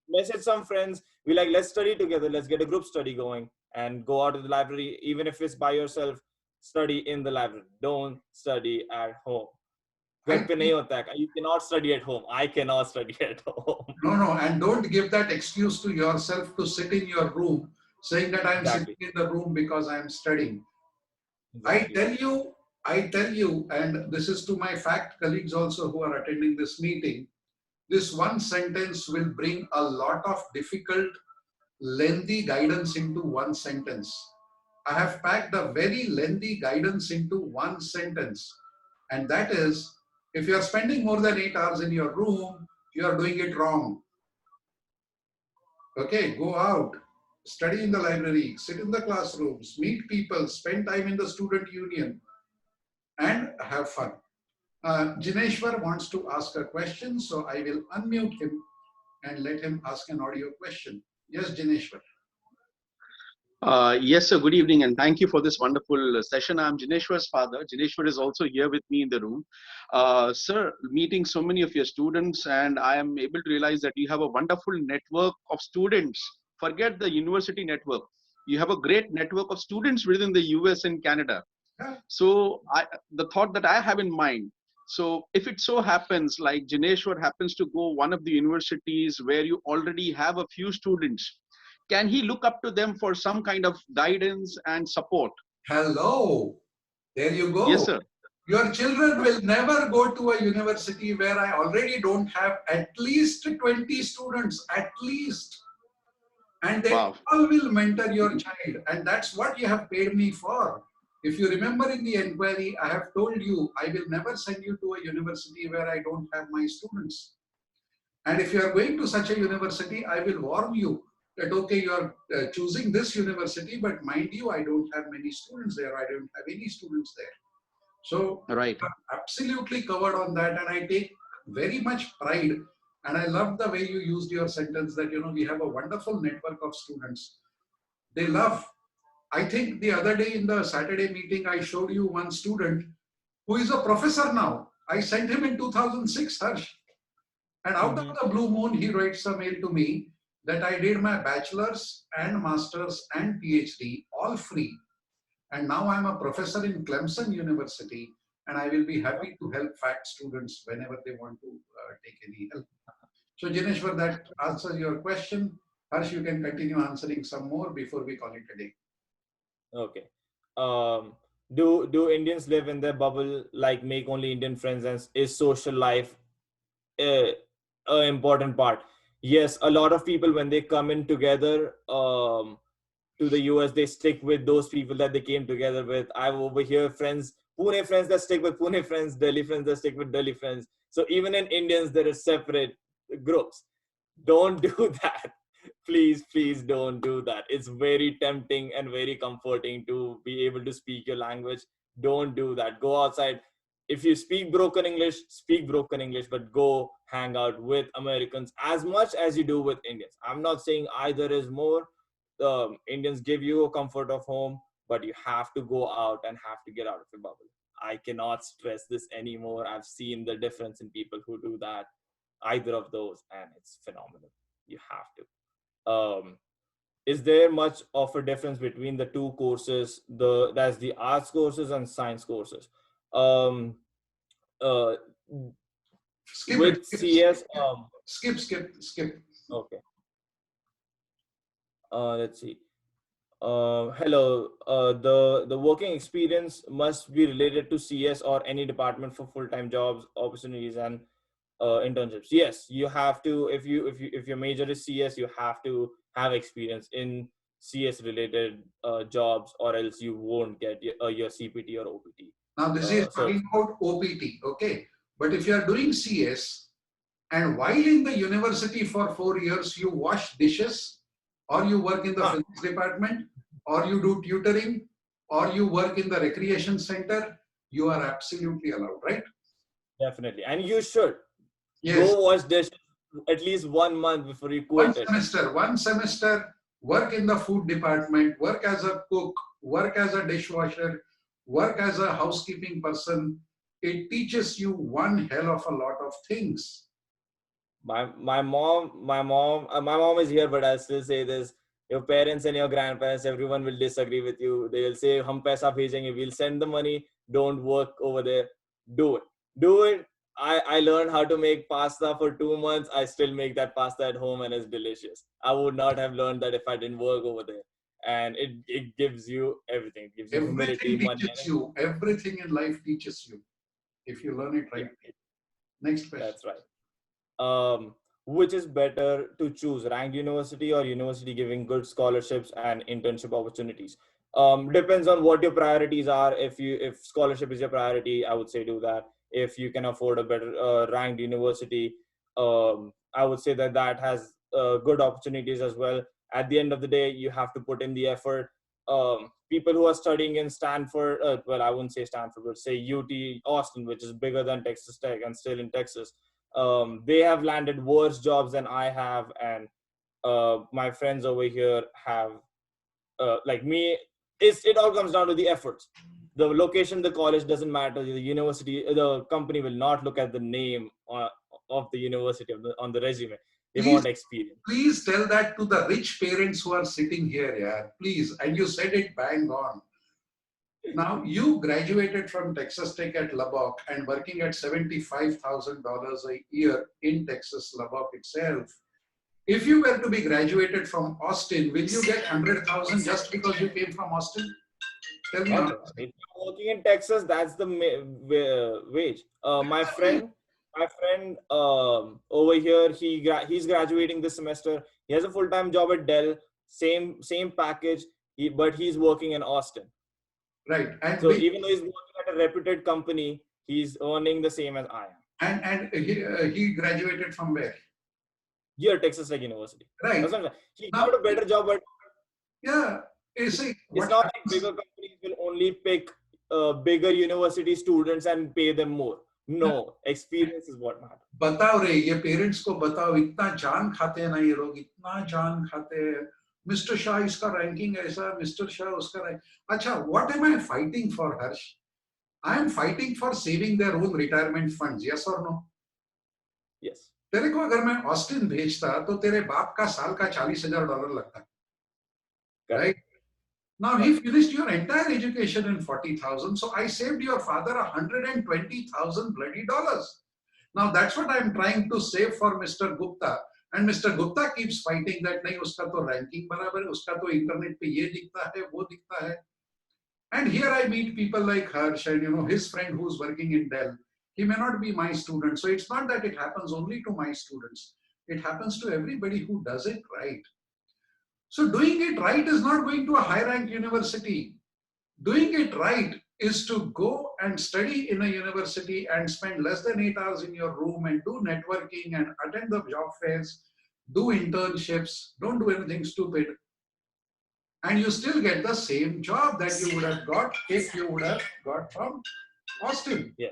message some friends. Be like, let's study together. Let's get a group study going and go out to the library. Even if it's by yourself, study in the library. Don't study at home. You cannot study at home. I cannot study at home. No. And don't give that excuse to yourself to sit in your room saying that I'm sitting in the room because I'm studying. Exactly. I tell you, and this is to my fact colleagues also who are attending this meeting, this one sentence will bring a lot of difficult lengthy guidance into one sentence. I have packed a very lengthy guidance into one sentence. And that is, if you are spending more than 8 hours in your room, you are doing it wrong. Okay, go out, study in the library, sit in the classrooms, meet people, spend time in the student union, and have fun. Jineshwar wants to ask a question, so I will unmute him and let him ask an audio question. Yes, Jineshwar. Yes, sir. Good evening, and thank you for this wonderful session. I'm Jineshwar's father. Jineshwar is also here with me in the room. Sir, meeting so many of your students, and I am able to realize that you have a wonderful network of students. Forget the university network. You have a great network of students within the US and Canada. Yeah. So, the thought that I have in mind, so if it so happens like Jineshwar happens to go one of the universities where you already have a few students, can he look up to them for some kind of guidance and support? Hello. There you go. Yes, sir. Your children will never go to a university where I already don't have at least 20 students, at least. And they Wow. all will mentor your child. And that's what you have paid me for. If you remember in the inquiry, I have told you, I will never send you to a university where I don't have my students. And if you are going to such a university, I will warn you that, okay, you are choosing this university, but mind you, I don't have many students there. I don't have any students there. So Right. I'm absolutely covered on that. And I take very much pride. And I love the way you used your sentence that, we have a wonderful network of students. They love. I think the other day in the Saturday meeting, I showed you one student who is a professor now. I sent him in 2006, Harsh. And out of the blue moon, he writes a mail to me that I did my bachelor's and master's and PhD all free. And now I'm a professor in Clemson University, and I will be happy to help fact students whenever they want to take any help. So, Jineshwar, that answers your question. Harsh, you can continue answering some more before we call it a day. Okay. Do Indians live in their bubble, like make only Indian friends, and is social life a important part? Yes, a lot of people when they come in together to the US, they stick with those people that they came together with. I have over here friends, Pune friends that stick with Pune friends, Delhi friends that stick with Delhi friends. So even in Indians, there are separate groups. Don't do that. Please don't do that. It's very tempting and very comforting to be able to speak your language. Don't do that. Go outside. If you speak broken English, speak broken English, but go hang out with Americans as much as you do with Indians. I'm not saying either is more. Indians give you a comfort of home, but you have to go out and have to get out of your bubble. I cannot stress this anymore. I've seen the difference in people who do that, either of those, and it's phenomenal. You have to. Is there much of a difference between the two courses, that's the arts courses and science courses? Um, uh, Skip with it. CS, Skip. okay. Let's see. Hello. The working experience must be related to CS or any department for full-time jobs, opportunities, and internships. Yes, you have to. If your major is CS, you have to have experience in CS related jobs, or else you won't get your CPT or OPT. Now, this is talking about OPT, okay? But if you are doing CS, and while in the university for 4 years, you wash dishes, or you work in the physics department, or you do tutoring, or you work in the recreation center, you are absolutely allowed, right? Definitely. And you should Yes. go wash dishes at least 1 month before you quit it. One semester, work in the food department, work as a cook, work as a dishwasher, work as a housekeeping person. It teaches you one hell of a lot of things. My mom is here, but I still say this: your parents and your grandparents, everyone will disagree with you. They will say, "Hum paisa bhejenge, we'll send the money. Don't work over there. Do it. I learned how to make pasta for 2 months. I still make that pasta at home, and it's delicious. I would not have learned that if I didn't work over there. And it gives you everything. It gives you humility, money. Everything in life teaches you if you learn it right. Yeah. Next question. That's right. which is better to choose, ranked university or university giving good scholarships and internship opportunities? Depends on what your priorities are. If scholarship is your priority, I would say do that. If you can afford a better ranked university, I would say that has good opportunities as well. At the end of the day, you have to put in the effort. People who are studying in Stanford, well, I wouldn't say Stanford, but say UT Austin, which is bigger than Texas Tech and still in Texas, they have landed worse jobs than I have, and my friends over here have, like me. It all comes down to the efforts. The location, the college doesn't matter. The university, the company will not look at the name of the university on the resume. They Please, want experience. please tell that to the rich parents who are sitting here, yeah. Please, and you said it bang on. Now, you graduated from Texas Tech at Lubbock and working at $75,000 a year in Texas, Lubbock itself. If you were to be graduated from Austin, will you get 100,000 just because you came from Austin? Tell me No, honestly. if you're working in Texas, that's the wage. My friend over here, he's graduating this semester. He has a full-time job at Dell, same package, but he's working in Austin. Right. And So even though he's working at a reputed company, he's earning the same as I am. and he graduated from where? Here, Texas Tech University. Right. That's what I'm saying. He Now, got a better job, but yeah, you see, it's what not like happens, bigger companies will only pick bigger university students and pay them more. No, experience is what matters. बताओ रे, ये parents को बताओ, इतना जान खाते हैं ना ये लोग, इतना जान खाते हैं. मिस्टर शाह इसका रैंकिंग ऐसा, मिस्टर शाह उसका रैंक. अच्छा, what am I fighting for, Harsh? I am fighting for saving their own retirement funds. Yes or no? Yes. तेरे को अगर मैं ऑस्टिन भेजता तो तेरे बाप का साल का $40,000 लगता. Right? Now he finished your entire education in 40,000. So I saved your father $120,000 bloody dollars. Now that's what I'm trying to save for Mr. Gupta. And Mr. Gupta keeps fighting that नहीं उसका तो ranking बराबर है, उसका तो internet पे ये दिखता है, वो दिखता है. And here I meet people like Harsh and his friend who's working in Dell. He may not be my student. So it's not that it happens only to my students. It happens to everybody who does it right. So doing it right is not going to a high-ranked university. Doing it right is to go and study in a university and spend less than 8 hours in your room and do networking and attend the job fairs, do internships, don't do anything stupid. And you still get the same job that you would have got if you would have got from Austin. Yeah.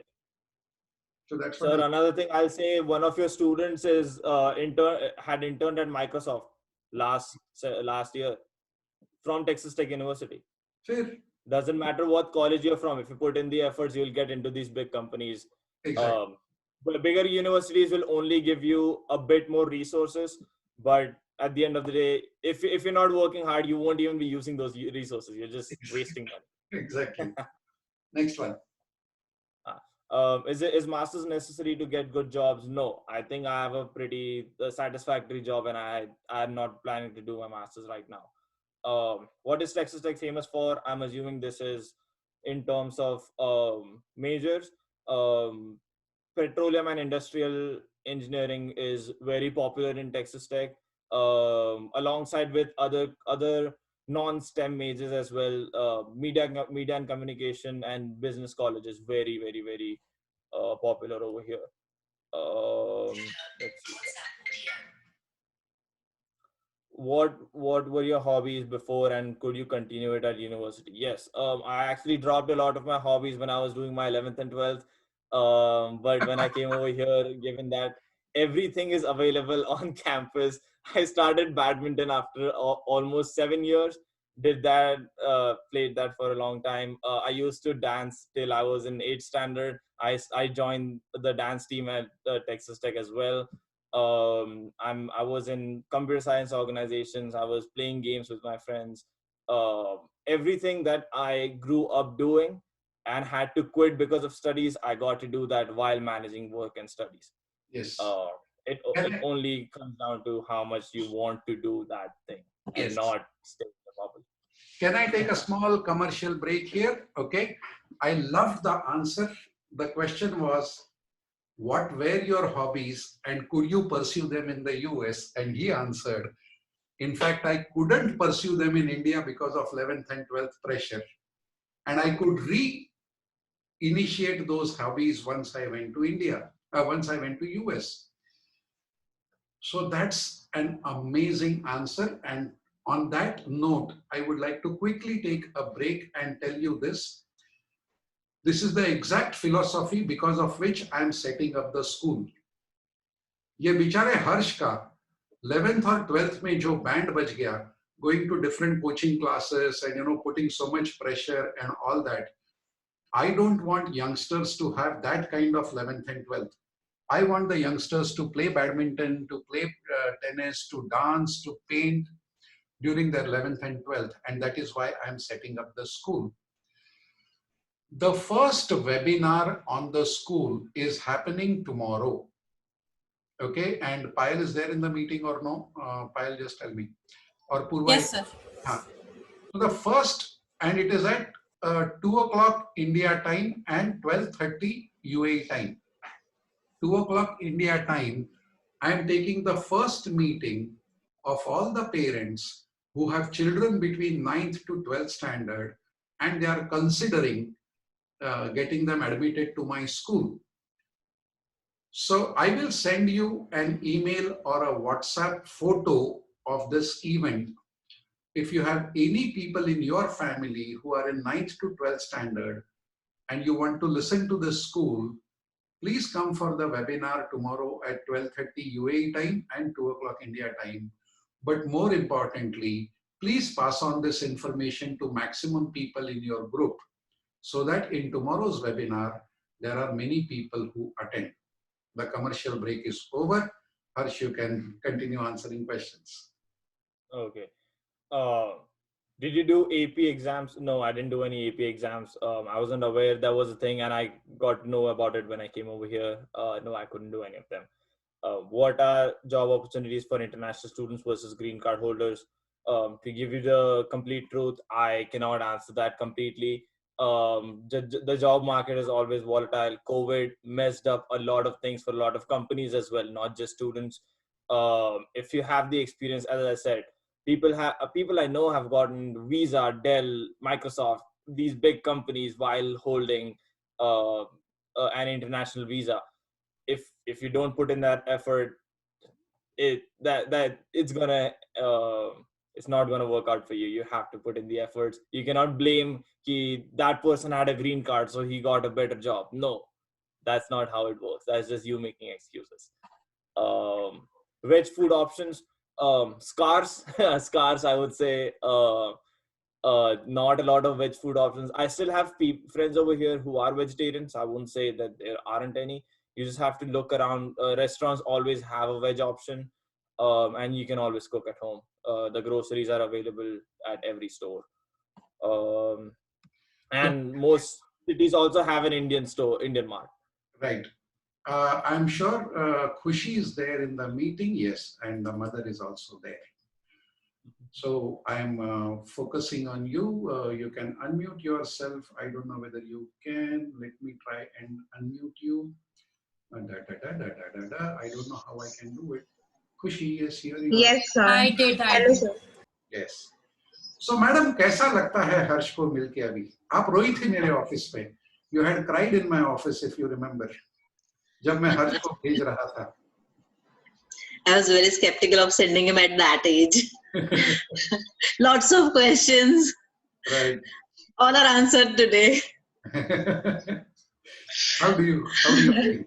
So that's what. Sir, another thing I'll say, one of your students is had interned at Microsoft last year from Texas Tech University. Fair. Doesn't matter what college you're from. If you put in the efforts, you'll get into these big companies. Exactly. But bigger universities will only give you a bit more resources. But at the end of the day, if you're not working hard, you won't even be using those resources. You're just wasting money. Exactly. Next one. Is masters necessary to get good jobs? No, I think I have a pretty satisfactory job, and I'm not planning to do my masters right now. What is Texas Tech famous for? I'm assuming this is in terms of majors. Petroleum and industrial engineering is very popular in Texas Tech, alongside with other non-STEM majors as well. Media and communication and business college is very, very, very popular over here. Let's see. What were your hobbies before, and could you continue it at university? Yes, I actually dropped a lot of my hobbies when I was doing my 11th and 12th. But when I came over here, given that everything is available on campus, I started badminton after almost 7 years. Did that, played that for a long time. I used to dance till I was in 8th standard. I joined the dance team at Texas Tech as well. I was in computer science organizations. I was playing games with my friends. Everything that I grew up doing and had to quit because of studies, I got to do that while managing work and studies. Yes. It only comes down to how much you want to do that thing and Yes. not stay in the bubble. Can I take a small commercial break here? Okay. I loved the answer. The question was, what were your hobbies and could you pursue them in the US? And he answered, in fact, I couldn't pursue them in India because of 11th and 12th pressure. And I could re-initiate those hobbies once I went to India, once I went to US. So that's an amazing answer. And on that note, I would like to quickly take a break and tell you this. This is the exact philosophy because of which I am setting up the school. ये बेचारे हर्ष का 11th और 12th में जो band बज गया, going to different coaching classes and putting so much pressure and all that. I don't want youngsters to have that kind of 11th and 12th. I want the youngsters to play badminton, to play tennis, to dance, to paint during their 11th and 12th. And that is why I'm setting up the school. The first webinar on the school is happening tomorrow. Okay, and Payal is there in the meeting or no? Payal, just tell me. Or Purva? Yes, sir. So the first, and it is at 2 o'clock India time and 12:30 UAE time. 2 o'clock India time, I am taking the first meeting of all the parents who have children between 9th to 12th standard and they are considering getting them admitted to my school. So I will send you an email or a WhatsApp photo of this event. If you have any people in your family who are in 9th to 12th standard and you want to listen to this school, please come for the webinar tomorrow at 12:30 UAE time and 2 o'clock India time. But more importantly, please pass on this information to maximum people in your group so that in tomorrow's webinar, there are many people who attend. The commercial break is over. Harsh, you can continue answering questions. Okay. Did you do AP exams? No, I didn't do any AP exams. I wasn't aware that was a thing, and I got to know about it when I came over here. No, I couldn't do any of them. What are job opportunities for international students versus green card holders? To give you the complete truth, I cannot answer that completely. The job market is always volatile. COVID messed up a lot of things for a lot of companies as well, not just students. If you have the experience, as I said, people I know have gotten Visa, Dell, Microsoft, these big companies while holding an international visa. If you don't put in that effort, it's not gonna work out for you. You have to put in the efforts. You cannot blame that person had a green card so he got a better job. No, that's not how it works. That's just you making excuses. Veg food options, scarce scarce, I would say. Not a lot of veg food options. I still have friends over here who are vegetarians. I won't say that there aren't any. You just have to look around. Restaurants always have a veg option, and you can always cook at home. The groceries are available at every store, and most cities also have an Indian store, Indian mart. Right. I'm sure Khushi is there in the meeting. Yes, and the mother is also there. So I'm focusing on you. You can unmute yourself. I don't know whether you can. Let me try and unmute you. I don't know how I can do it. Khushi, yes, here you are. Yes, sir. I did. Hello, sir. Yes. So, madam, कैसा लगता है हर्ष को मिलके अभी? आप रोई थी मेरे ऑफिस पे. You had cried in my office, if you remember. जब मैं हर्ष को भेज रहा था. I was very skeptical of sending him at that age. Lots of questions. Right. All are answered today. How do you feel?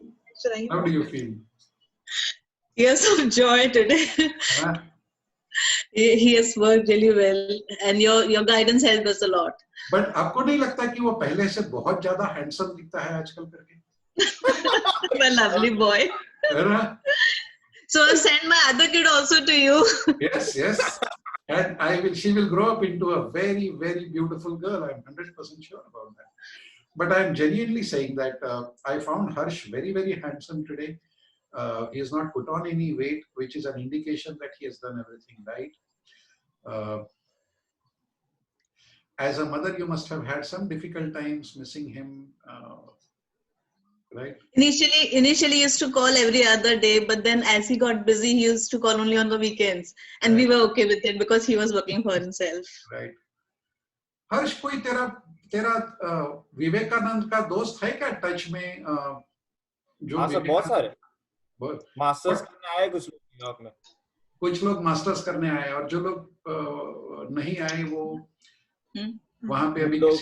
How do you feel? Tears of joy today. Huh? He has worked really well, and your guidance helped us a lot. But आपको नहीं लगता कि वो पहले से बहुत ज़्यादा handsome दिखता है आजकल करके? My lovely boy. है ना? So I'll send my other kid also to you. Yes, yes. And she will grow up into a very, very beautiful girl. I'm 100% sure about that. But I'm genuinely saying that I found Harsh very, very handsome today. He has not put on any weight, which is an indication that he has done everything right. As a mother, you must have had some difficult times missing him. right? Initially he used to call every other day, but then as he got busy, he used to call only on the weekends, and we Right. were okay with it because he was working for himself. Right. हर्ष, कोई तेरा तेरा विवेकानंद का दोस्त है क्या touch में, जो हाँ सर, बहुत सारे बहुत मास्टर्स But- करने आए कुछ लोग न्यूयॉर्क में। कुछ लोग मास्टर्स करने आए और जो लोग नहीं आए वो वहां पे अभी लोग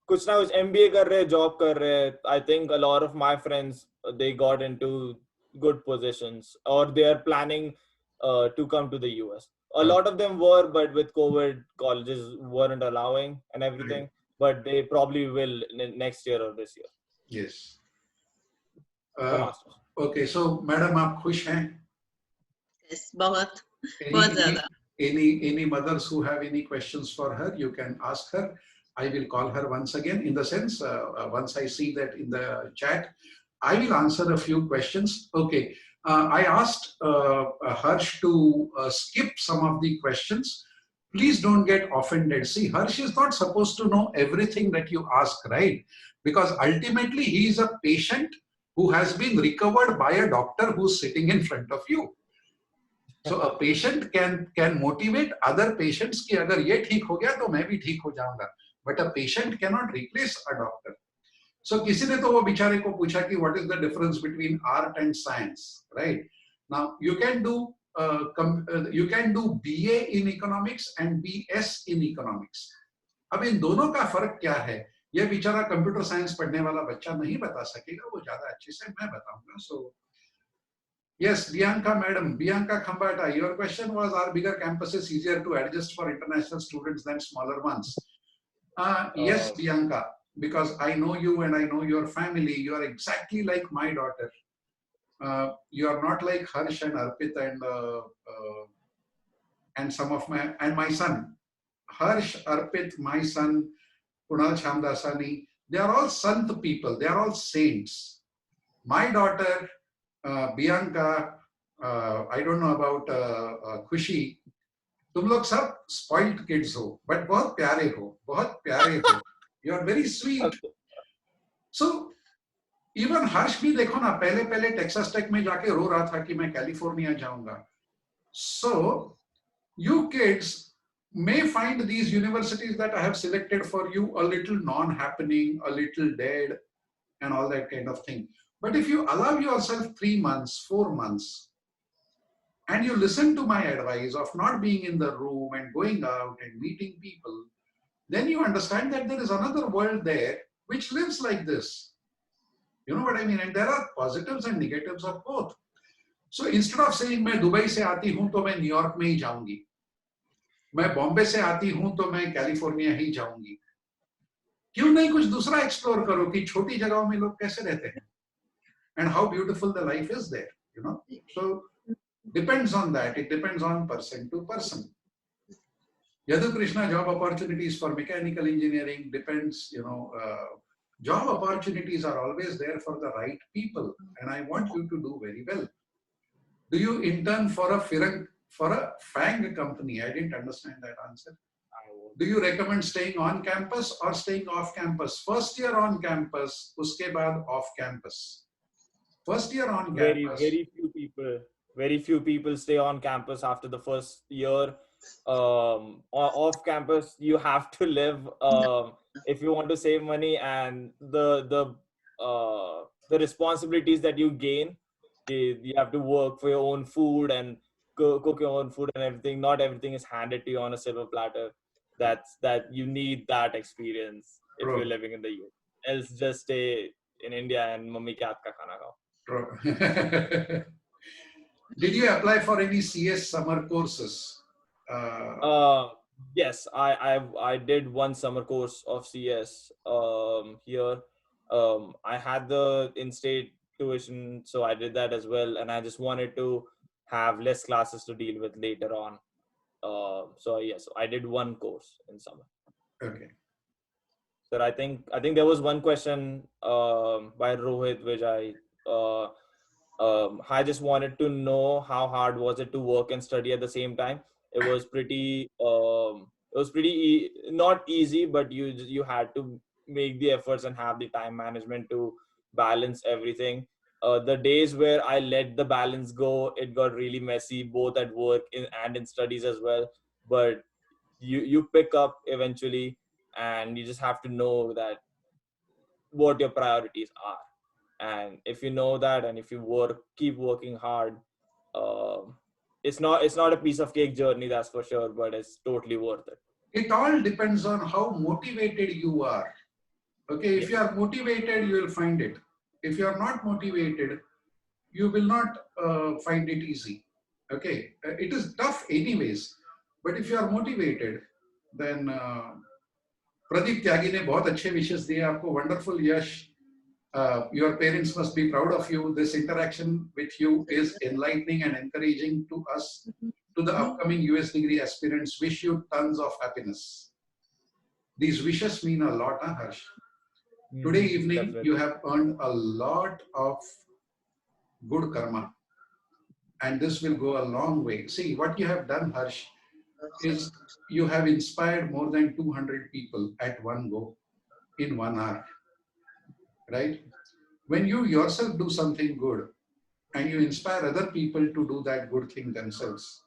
कुछ ना कुछ MBA कर रहे, जॉब कर रहे। I think a lot of my friends they got into good positions or they are planning to come to the US. A lot of them were, but with COVID, colleges weren't allowing and everything. But they probably will next year or this year. Yes. For masters. Okay, so madam, आप खुश हैं? Yes, बहुत Any, ज़्यादा. any mothers who have any questions for her, you can ask her. I will call her once again. In the sense, once I see that in the chat, I will answer a few questions. Okay. I asked Harsh to skip some of the questions. Please don't get offended. See, Harsh is not supposed to know everything that you ask, right? Because ultimately he is a patient who has been recovered by a doctor who's sitting in front of you. So a patient can motivate other patients कि अगर ये ठीक हो गया तो मैं भी ठीक हो जाऊंगा. But a patient cannot replace a doctor. So किसी ने तो वो बेचारे को पूछा कि what is the difference between art and science, right? Now you can do BA in economics and BS in economics. अब इन दोनों का फर्क क्या है? ये बेचारा कंप्यूटर साइंस पढ़ने वाला बच्चा नहीं बता सकेगा, वो ज्यादा अच्छे से मैं बताऊंगा. So yes, Bianca madam, Bianca Khambata, your question was, are bigger campuses easier to adjust for international students than smaller ones? Yes, Bianca, because I know you and I know your family. You are exactly like my daughter. You are not like Harsh and Arpit and some of my son. Harsh, Arpit, my son, Kunal Shamdasani, they are all sant people. They are all saints. My daughter, Bianca, I don't know about Khushi. तुम लोग सब spoiled kids हो, but बहुत प्यारे हो, बहुत प्यारे हो. You are very sweet. So even हर्ष भी देखो ना, पहले टेक्सास टेक में जाके रो रहा था कि मैं कैलिफोर्निया जाऊंगा. So you kids may find these universities that I have selected for you a little non-happening, a little dead, and all that kind of thing. But if you allow yourself 3 months, 4 months, and you listen to my advice of not being in the room and going out and meeting people, then you understand that there is another world there which lives like this. You know what I mean? And there are positives and negatives of both. So instead of saying मैं Dubai से आती हूँ तो मैं New York में ही जाऊंगी, मैं बॉम्बे से आती हूँ तो मैं कैलिफोर्निया ही जाऊंगी, क्यों नहीं कुछ दूसरा एक्सप्लोर करो कि छोटी जगहों में लोग कैसे रहते हैं, and how beautiful the life is there, you know. So depends on that. It depends on person to person. Yadu Krishna, job opportunities for mechanical engineering depends, you know, job opportunities are always there for the right people, and I want you to do very well. Do you intern for a FANG company? I didn't understand that answer. Do you recommend staying on campus or staying off campus? First year on campus, uske baad off campus. First year on campus. Very few people stay on campus after the first year. Off campus, you have to live if you want to save money, and the responsibilities that you gain. You have to work for your own food and cook your own food and everything. Not everything is handed to you on a silver platter. That you need that experience if you're living in the US. Else, just stay in India and mummy ke haath ka khana khao. True. Did you apply for any CS summer courses? Yes, I did one summer course of CS here. I had the in-state tuition, so I did that as well, and I just wanted to have less classes to deal with later on. So yes, I did one course in summer. Okay. So I think there was one question by Rohit, which I just wanted to know how hard was it to work and study at the same time. It was pretty not easy, but you had to make the efforts and have the time management to balance everything. The days where I let the balance go, it got really messy, both at work and in studies as well. But you pick up eventually, and you just have to know that what your priorities are. And if you know that, and if you keep working hard, um it's not a piece of cake journey, that's for sure, but it's totally worth it. It all depends on how motivated you are. Okay, if you are motivated, you will find it. If you are not motivated, you will not find it easy. Okay, it is tough anyways, but if you are motivated, then Pradeep त्यागी ने बहुत अच्छे विशेष दिए आपको. Wonderful, Yash. Your parents must be proud of you. This interaction with you is enlightening and encouraging to us, to the upcoming US degree aspirants. Wish you tons of happiness. These wishes mean a lot, huh, Harsh? Today evening, Definitely. you have earned a lot of good karma, and this will go a long way. See, what you have done, Harsh, is you have inspired more than 200 people at one go in 1 hour, right? When you yourself do something good and you inspire other people to do that good thing themselves.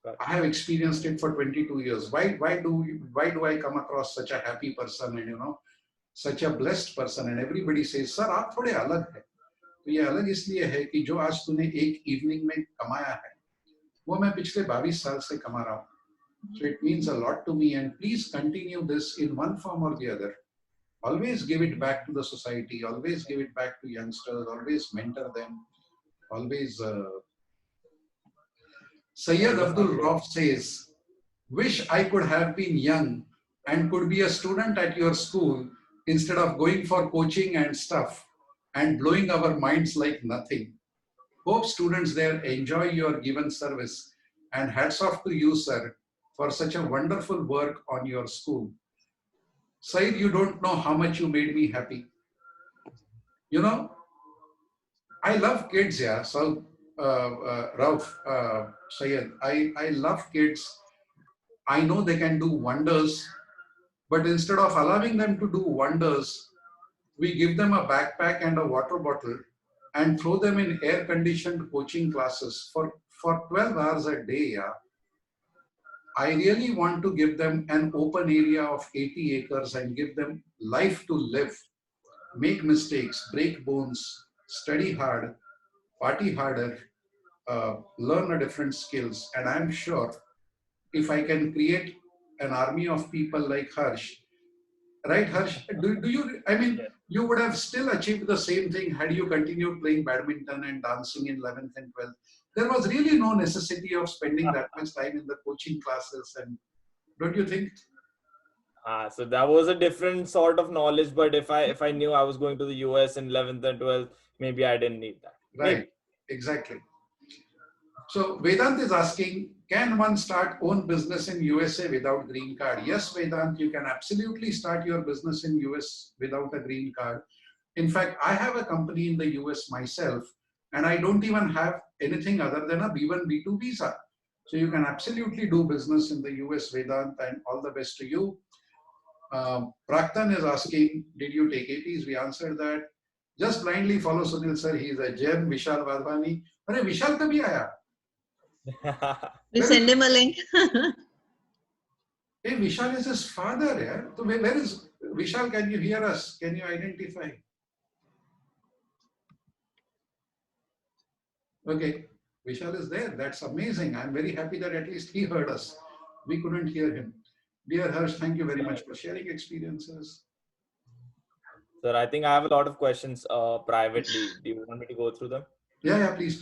Right. I have experienced it for 22 years. Why do I come across such a happy person and such a blessed person, and everybody says, sir, आप थोड़े अलग है. तो ये अलग इसलिए है कि जो आज तूने एक इवनिंग में कमाया है, वो मैं पिछले 22 साल से कमा रहा हूँ. So it means a lot to me, and please continue this in one form or the other. Always give it back to the society, always give it back to youngsters, always mentor them, always. Sayyid Abdul Rauf says, wish I could have been young and could be a student at your school instead of going for coaching and stuff and blowing our minds like nothing. Hope students there enjoy your given service, and hats off to you, sir, for such a wonderful work on your school. Said, you don't know how much you made me happy. I love kids, yeah. So, Rauf, Sayed, I love kids. I know they can do wonders, but instead of allowing them to do wonders, we give them a backpack and a water bottle and throw them in air-conditioned coaching classes for 12 hours a day, yeah. I really want to give them an open area of 80 acres and give them life to live, make mistakes, break bones, study hard, party harder, learn a different skills. And I'm sure if I can create an army of people like Harsh, right, Harsh? Do you, I mean, you would have still achieved the same thing had you continued playing badminton and dancing in 11th and 12th. There was really no necessity of spending that much time in the coaching classes. And don't you think? So that was a different sort of knowledge, but if I knew I was going to the US in 11th and 12th, maybe I didn't need that. Right, Maybe. exactly. So Vedant is asking, can one start own business in USA without green card? Yes, Vedant, you can absolutely start your business in US without a green card. In fact, I have a company in the US myself, and I don't even have anything other than a B1, B2 visa. So you can absolutely do business in the US, Vedant, and all the best to you. Praktan is asking, did you take APs? We answered that. Just blindly follow Sunil sir. He is a gem. Vishal Wadhwani. Arey, Vishal kabhi aaya? We send him a link. Hey, Vishal is his father. Yeah? So where is Vishal? Can you hear us? Can you identify? Okay, Vishal is there. That's amazing. I'm very happy that at least he heard us. We couldn't hear him. Dear Harsh, thank you very much for sharing experiences. Sir, I think I have a lot of questions privately. Do you want me to go through them? Yeah, please.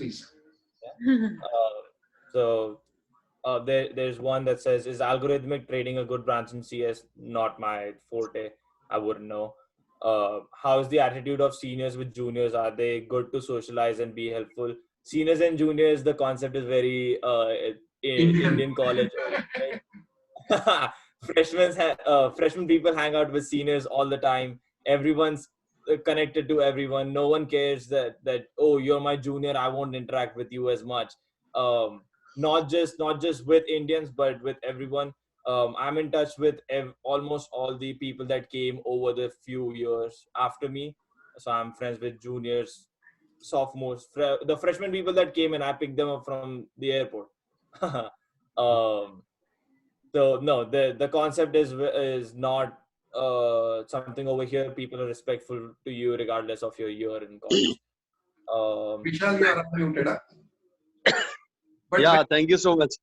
There's one that says, is algorithmic trading a good branch in CS? Not my forte. I wouldn't know. How is the attitude of seniors with juniors? Are they good to socialize and be helpful? Seniors and juniors, the concept is very Indian college. Freshman people hang out with seniors all the time. Everyone's connected to everyone. No one cares that oh, you're my junior, I won't interact with you as much. Not just with Indians, but with everyone. I'm in touch with almost all the people that came over the few years after me. So I'm friends with juniors, sophomores, the freshman people that came in. I picked them up from the airport. So no, the concept is not something over here. People are respectful to you regardless of your year in college. Vishal, you are unmuted. Huh? But Yeah, thank you so much.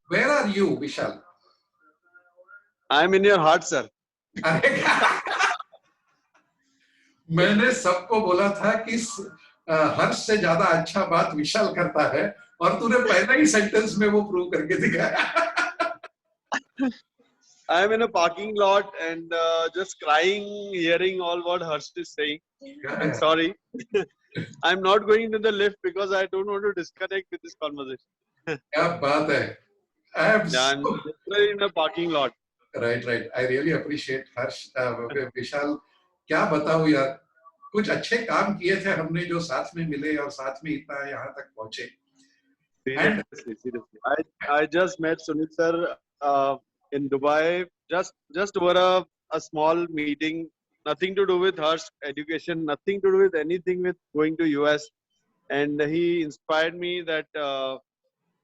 where are you, Vishal? I'm in your heart, sir. अरे मैंने सबको बोला था कि हर्ष से ज्यादा अच्छा बात विशाल करता है और तूने पहले ही सेंटेंस में वो प्रूव करके दिखाया. I'm in a parking lot and just crying, hearing all what Harsh is saying. I'm sorry. I'm not going to the lift because I don't want to disconnect with this conversation. क्या बात है. I'm I'm so... literally in a parking lot. Right. I really appreciate Harsh. विशाल, क्या बताऊं यार, कुछ अच्छे काम किए थे हमने जो साथ में मिले और साथ में इतना यहाँ तक पहुंचे. Seriously. I just met Sunil sir in Dubai, just over a small meeting, nothing to do with Harsh education, nothing to do with anything with going to US. And he inspired me that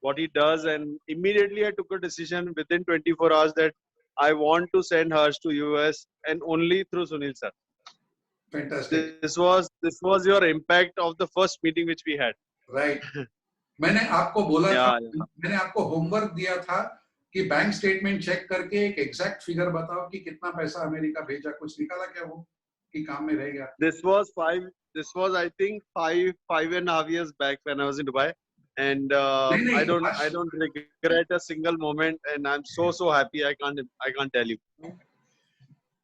what he does, and immediately I took a decision within 24 hours that I want to send Harsh to US, and only through Sunil sir. Fantastic. This was your impact of the first meeting which we had. Right. मैंने आपको बोला था, मैंने आपको homework दिया था कि bank statement check करके एक एग्जैक्ट फिगर बताओ कि कितना पैसा अमेरिका भेजा. कुछ निकाला क्या वो कि काम में रह गया? This was I think five and a half years back when I was in Dubai, and I don't regret a single moment, and I'm so happy. I can't tell you.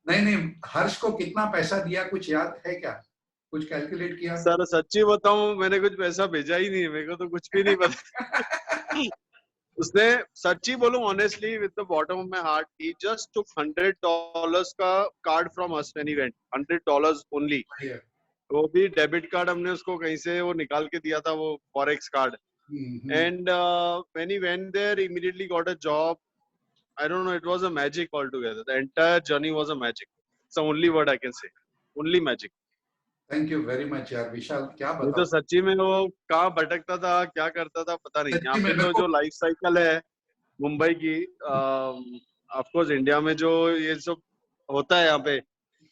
नहीं, हर्ष को कितना पैसा दिया कुछ याद है क्या? कुछ कैलकुलेट किया? सर सच्ची बताऊं, मैंने कुछ पैसा भेजा ही नहीं, मेरे को तो कुछ भी नहीं पता. उसने सच्ची बोलूं honestly with the bottom of my heart, he just took $100 का card from us when he went. $100 only. वो भी डेबिट कार्ड हमने उसको कहीं से वो निकाल के दिया था, वो forex card. And when he went there, immediately got a job. I don't know, it was a magic altogether. The entire journey was a magic. It's the only word I can say. Only magic. Thank you very much यार विशाल. क्या बताऊं? तो सच्ची में वो कहाँ भटकता था, क्या करता था पता नहीं. यहाँ पे तो जो लाइफ साइकिल है मुंबई की, ऑफ कोर्स इंडिया में जो ये सब होता है यहाँ पे,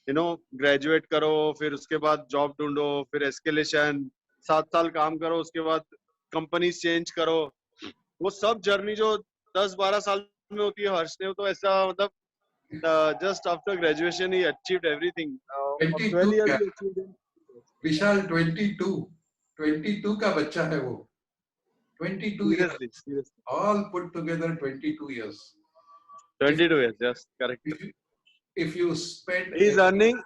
ग्रेजुएट करो, फिर उसके बाद जॉब ढूंढो, फिर एस्केलेशन, 7 साल काम करो, उसके बाद कंपनी चेंज करो, वो सब जर्नी जो 10-12 साल में होती है, हर्ष ने तो ऐसा मतलब just after graduation he achieved everything. 12 years he achieved it. विशाल 22 का बच्चा है वो. 22 seriously. All put together 22 years. 22 years, yes, correct. If you spend, he's earning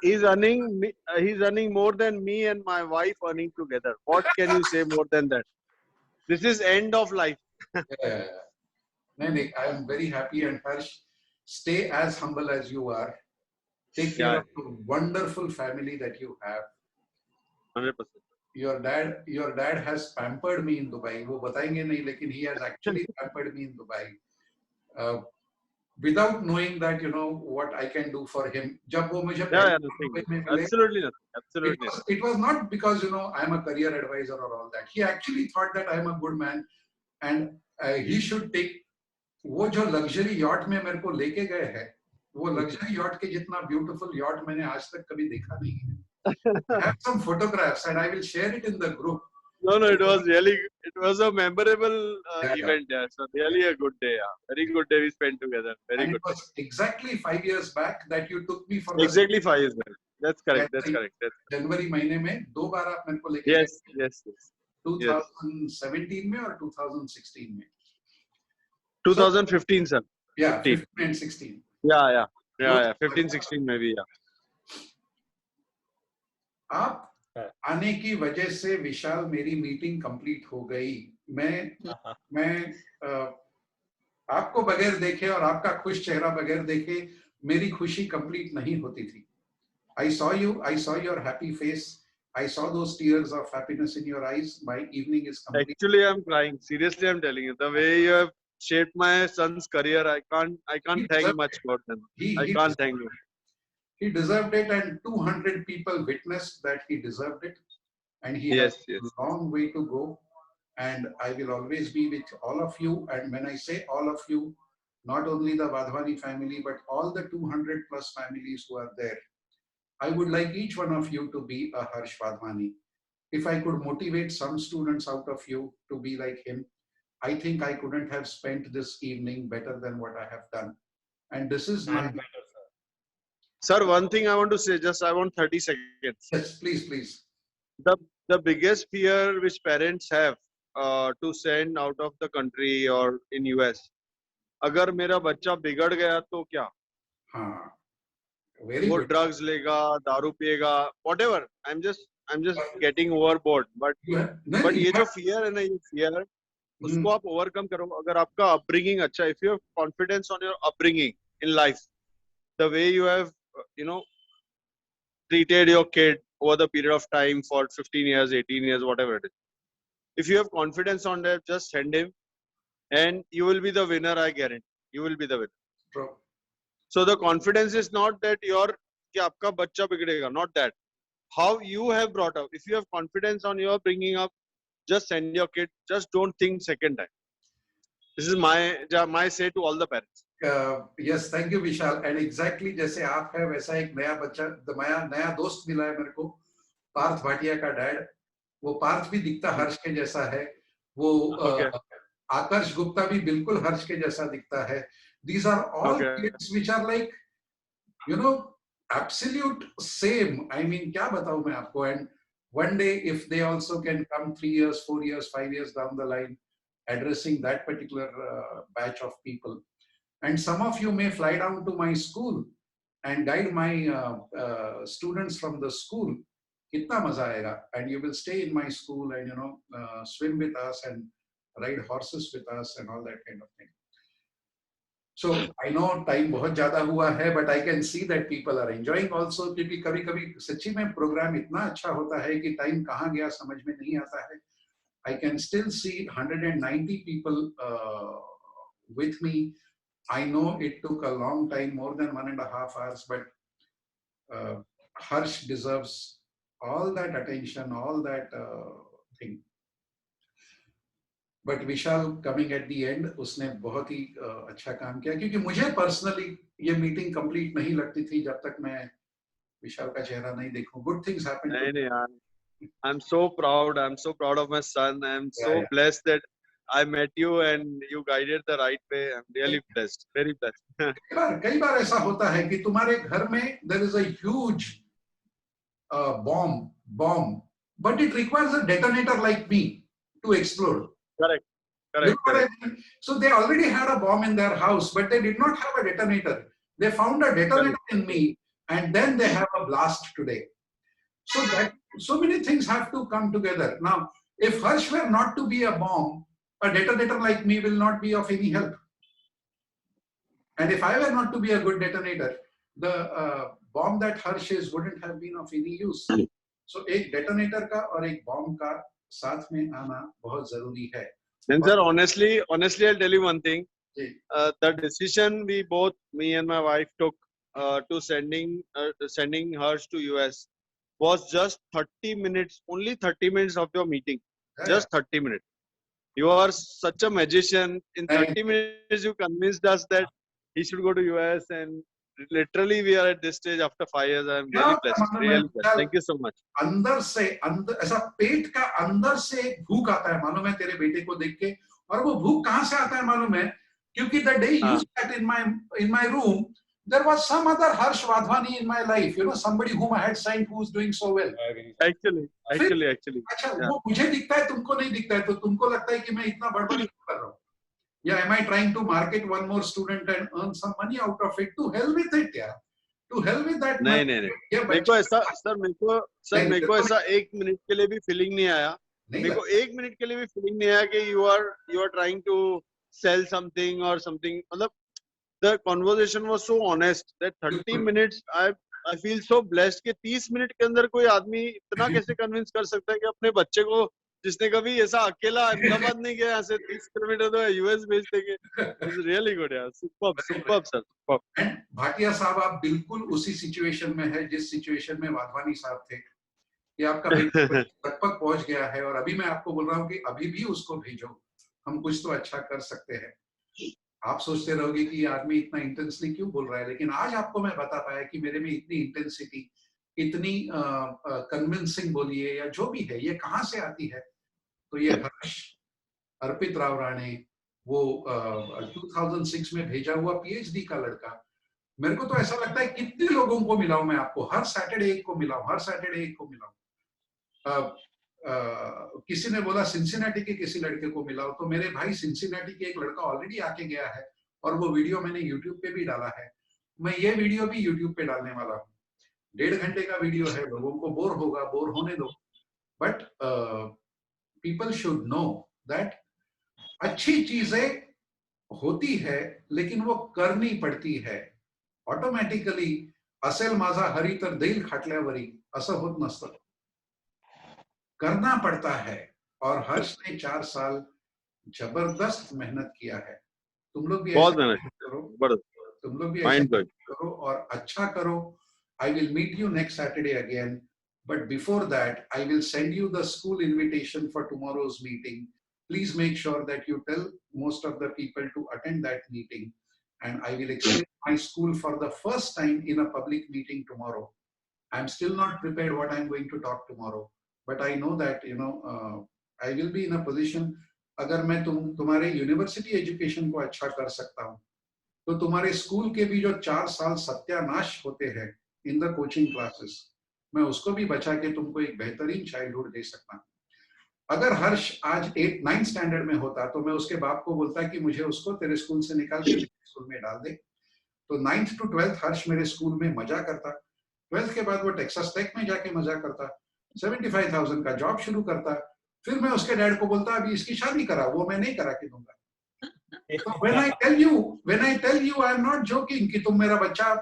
more than me and my wife earning together. What can you say more than that? This is end of life. I am very happy, and Harsh, stay as humble as you are. Take care of the wonderful family that you have. 100%. Your dad has pampered me in Dubai. वो बताएंगे नहीं, लेकिन he has actually pampered me in Dubai. Without knowing that, what I can do for him. जब वो मुझे absolutely nothing. It was not because I am a career advisor or all that. He actually thought that I am a good man, and he should take. वो जो luxury yacht में मेरे को लेके गए हैं, वो luxury yacht के जितना beautiful yacht मैंने आज तक कभी देखा नहीं है. I have some photographs and I will share it in the group. No, it was a memorable event. Yeah, so really a good day. Yeah. Very good day we spent together. Very good. It was exactly 5 years back that you took me for. Exactly 5 years back. That's correct. जनवरी महीने में 2 बार आप मेरे को लेके. Yes. 2017 में और 2016 में. 2015, sir. Yeah, 15 and 16. Yeah. 15-16 maybe, yeah. आप आने की वजह से विशाल मेरी मीटिंग कंप्लीट हो गई. मैं आपको बगैर देखे और आपका खुश चेहरा बगैर देखे मेरी खुशी कंप्लीट नहीं होती थी. I saw your happy face. I saw those tears of happiness in your eyes. My evening is complete. Actually, I'm crying. Seriously, I'm telling you. The way you have shaped my son's career, I can't thank much more than. I can't thank you. He deserved it, and 200 people witnessed that he deserved it, and he has yes. a long way to go. And I will always be with all of you. And when I say all of you, not only the Wadhwani family, but all the 200 plus families who are there, I would like each one of you to be a Harsh Wadhwani. If I could motivate some students out of you to be like him, I think I couldn't have spent this evening better than what I have done. And this is my, And better, sir. Sir, one thing I want to say, just I want 30 seconds. yes, please, please. The biggest fear which parents have to send out of the country or in US, अगर मेरा बच्चा बिगड़ गया तो क्या? हाँ, very वो good. drugs लेगा, दारू पिएगा, whatever. I'm just getting overboard. But No, but you ये जो have- fear है ना, ये fear उसको आप overcome करो. अगर आपका upbringing अच्छा है, if you have confidence on your upbringing in life, the way you have treated your kid over the period of time for 15 years, 18 years, whatever it is. If you have confidence on that, just send him and you will be the winner, I guarantee. You will be the winner. True. So the confidence is not that कि आपका बच्चा बिगड़ेगा, not that. How you have brought up. If you have confidence on your bringing up, just send your kid. Just don't think second time. This is my say to all the parents. Yes, thank you, Vishal. And exactly जैसे आप है वैसा एक नया बच्चा, नया दोस्त मिला है मेरे को, पार्थ भाटिया का डैड. वो पार्थ भी दिखता हर्ष के जैसा है. वो Okay. आकर्ष गुप्ता भी बिल्कुल हर्ष के जैसा दिखता है. These are all Okay. kids which are like, absolute same. I mean, क्या बताऊं मैं आपको. And one day, if they also can come 3 years, 4 years, 5 years down the line, addressing that particular batch of people. And some of you may fly down to my school and guide my students from the school. Kitna maza aayega. And you will stay in my school and, swim with us and ride horses with us and all that kind of thing. So I know time बहुत ज़्यादा हुआ है, but I can see that people are enjoying also. क्योंकि कभी-कभी सच्ची में programme इतना अच्छा होता है कि टाइम कहाँ गया समझ में नहीं आता है. I can still see 190 people with me. I know it took a long time, more than 1.5 hours, but Harsh deserves all that attention, all that thing. But Vishal coming at the end, उसने बहुत ही अच्छा काम किया, क्योंकि मुझे personally ये meeting complete नहीं लगती थी जब तक मैं विशाल का चेहरा नहीं देखूं. Good things happen. I'm so proud. I'm so proud of my son. I'm so blessed that I met you and you guided the right way. I'm really blessed. Very blessed. कई बार ऐसा होता है कि तुम्हारे घर में there is a huge bomb, but it requires a detonator like me to explode. Correct. You know what I mean? So they already had a bomb in their house, but they did not have a detonator. They found a detonator in me, and then they have a blast today. So many things have to come together. Now, if Harsh were not to be a bomb, a detonator like me will not be of any help. And if I were not to be a good detonator, the bomb that Harsh is wouldn't have been of any use. So एक detonator का और एक bomb का साथ में आना बहुत जरूरी है. And sir, honestly, I'll tell you one thing. The decision me and my wife took to sending Harsh to US was just 30 minutes, only 30 minutes of your meeting. Just 30 minutes. You are such a magician. In 30 minutes, you convinced us that he should go to US, and literally we are at this stage after 5 years. I am really blessed. Really blessed. Thank you so much. अंदर ऐसा पेट का अंदर से भूख आता है मालूम है तेरे बेटे को देख के. और वो भूख कहाँ से आता है मालूम है? क्योंकि the day you sat in my room, there was some other Harsh Wadhwani in my life, somebody whom I had sent who is doing so well. Actually. अच्छा, वो मुझे दिखता है, तुमको नहीं दिखता है, तो तुमको लगता है कि मैं इतना बड़बड़ कर रहा हूँ. Yeah, am I trying to market one more student and earn some money out of it? To hell with it, yeah. To hell with that. नहीं. मेरे को ऐसा मेरे को ऐसा 1 मिनट के लिए भी फीलिंग नहीं आया. मेरे को 1 मिनट के लिए भी फीलिंग नहीं आया कि you are trying to sell something or something. मतलब the conversation was so honest that 30 minutes I feel so blessed कि 30 मिनट के अंदर कोई आदमी इतना कैसे कन्विंस कर सकता है कि अपने बच्चे को जिसने कभी ऐसा अकेला अहमदाबाद नहीं गया, यहाँ से 30 किलोमीटर तो यूएस भेज देंगे. इट्स रियली गुड यार. Superb superb sir, superb. And Bhatia साहब, आप बिल्कुल उसी सिचुएशन में है जिस सिचुएशन में वाधवानी साहब थे कि आपका बेटा लगभग पहुंच गया है, और अभी मैं आपको बोल रहा हूँ कि अभी भी उसको भेजो, हम कुछ तो अच्छा कर सकते हैं. आप सोचते रहोगे कि ये आदमी इतना इंटेंसली क्यों बोल रहा है, लेकिन आज आपको मैं बता पाया कि मेरे में इतनी इंटेंसिटी, इतनी कन्विंसिंग बोलिए या जो भी है, ये कहाँ से आती है. तो ये हर्ष, अर्पित राव राणे, वो 2006 में भेजा हुआ पीएचडी का लड़का, मेरे को तो ऐसा लगता है कितने लोगों को मिला हूं मैं, आपको हर सैटरडे एक को मिला हूं, हर सैटरडे एक को मिला हूं. किसी ने बोला सिंसिनाटी के किसी लड़के को मिला हो, तो मेरे भाई सिंसिनाटी के एक लड़का ऑलरेडी आके गया है, और वो वीडियो मैंने यूट्यूब पे भी डाला है. मैं ये वीडियो भी यूट्यूब पे डालने वाला हूँ. 1.5 घंटे का वीडियो है, लोगों को बोर होगा, बोर होने दो, but people should know that अच्छी चीजें होती है लेकिन वो करनी पडती है. ऑटोमॅटिकली असेल माझा हरी तर देईल खाटल्यावरी, असं होत नसतं, करना पड़ता है. और हर्ष ने 4 साल जबरदस्त मेहनत किया है. तुम लोग भी बहुत ऐसा मेहनत करो, बड़ा तुम लोग भी ऐसा माइंड ब्लोइंग. करो और अच्छा करो. I will meet you next Saturday again, but before that I will send you the school invitation for tomorrow's meeting. Please make sure that you tell most of the people to attend that meeting, and I will explain my school for the first time in a public meeting tomorrow. I'm still not prepared what I'm going to talk tomorrow, but I know that I will be in a position. अगर मैं तुम्हारे university education को अच्छा कर सकता हूँ, तो तुम्हारे स्कूल के भी जो 4 साल सत्यानाश होते हैं इन द कोचिंग क्लासेस, मैं उसको भी बचा के तुमको एक बेहतरीन चाइल्डहुड दे सकता हूँ. अगर हर्ष आज 8th 9th स्टैंडर्ड में होता तो मैं उसके बाप को बोलता कि मुझे उसको तेरे स्कूल से निकाल के स्कूल में डाल दे. तो 9th to 12th हर्ष मेरे स्कूल में मजा करता. 12th के बाद वो टेक्सास टेक में जाके मजा करता, 75,000 का जॉब शुरू करता. फिर मैं उसके डैड को बोलता अभी इसकी शादी करा, वो मैं नहीं करा के दूंगा. So when I tell you, I am not joking कि तुम मेरा बच्चा,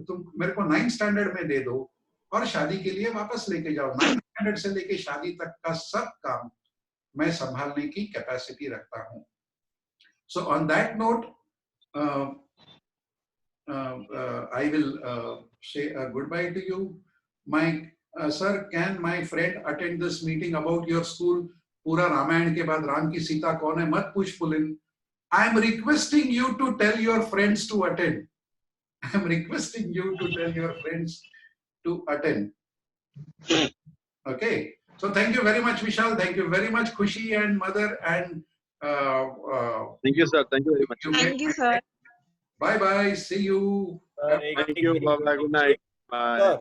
तुम मेरे को 9th स्टैंडर्ड में दे दो और शादी के लिए वापस लेके जाओ. 9th स्टैंडर्ड से लेके शादी तक का सब काम मैं संभालने की कैपेसिटी रखता हूँ. So on that note, I will say a goodbye to you. My sir, can my friend attend this meeting about your school? पूरा रामायण के बाद राम की सीता कौन है मत पूछ pooling. I am requesting you to tell your friends to attend. I am requesting you to tell your friends to attend. Okay. So thank you very much, Vishal. Thank you very much, Khushi and Mother. And Thank you, sir. Thank you very much. Thank you, sir. Bye bye. See you. Thank you. Bye bye. Good night. Bye.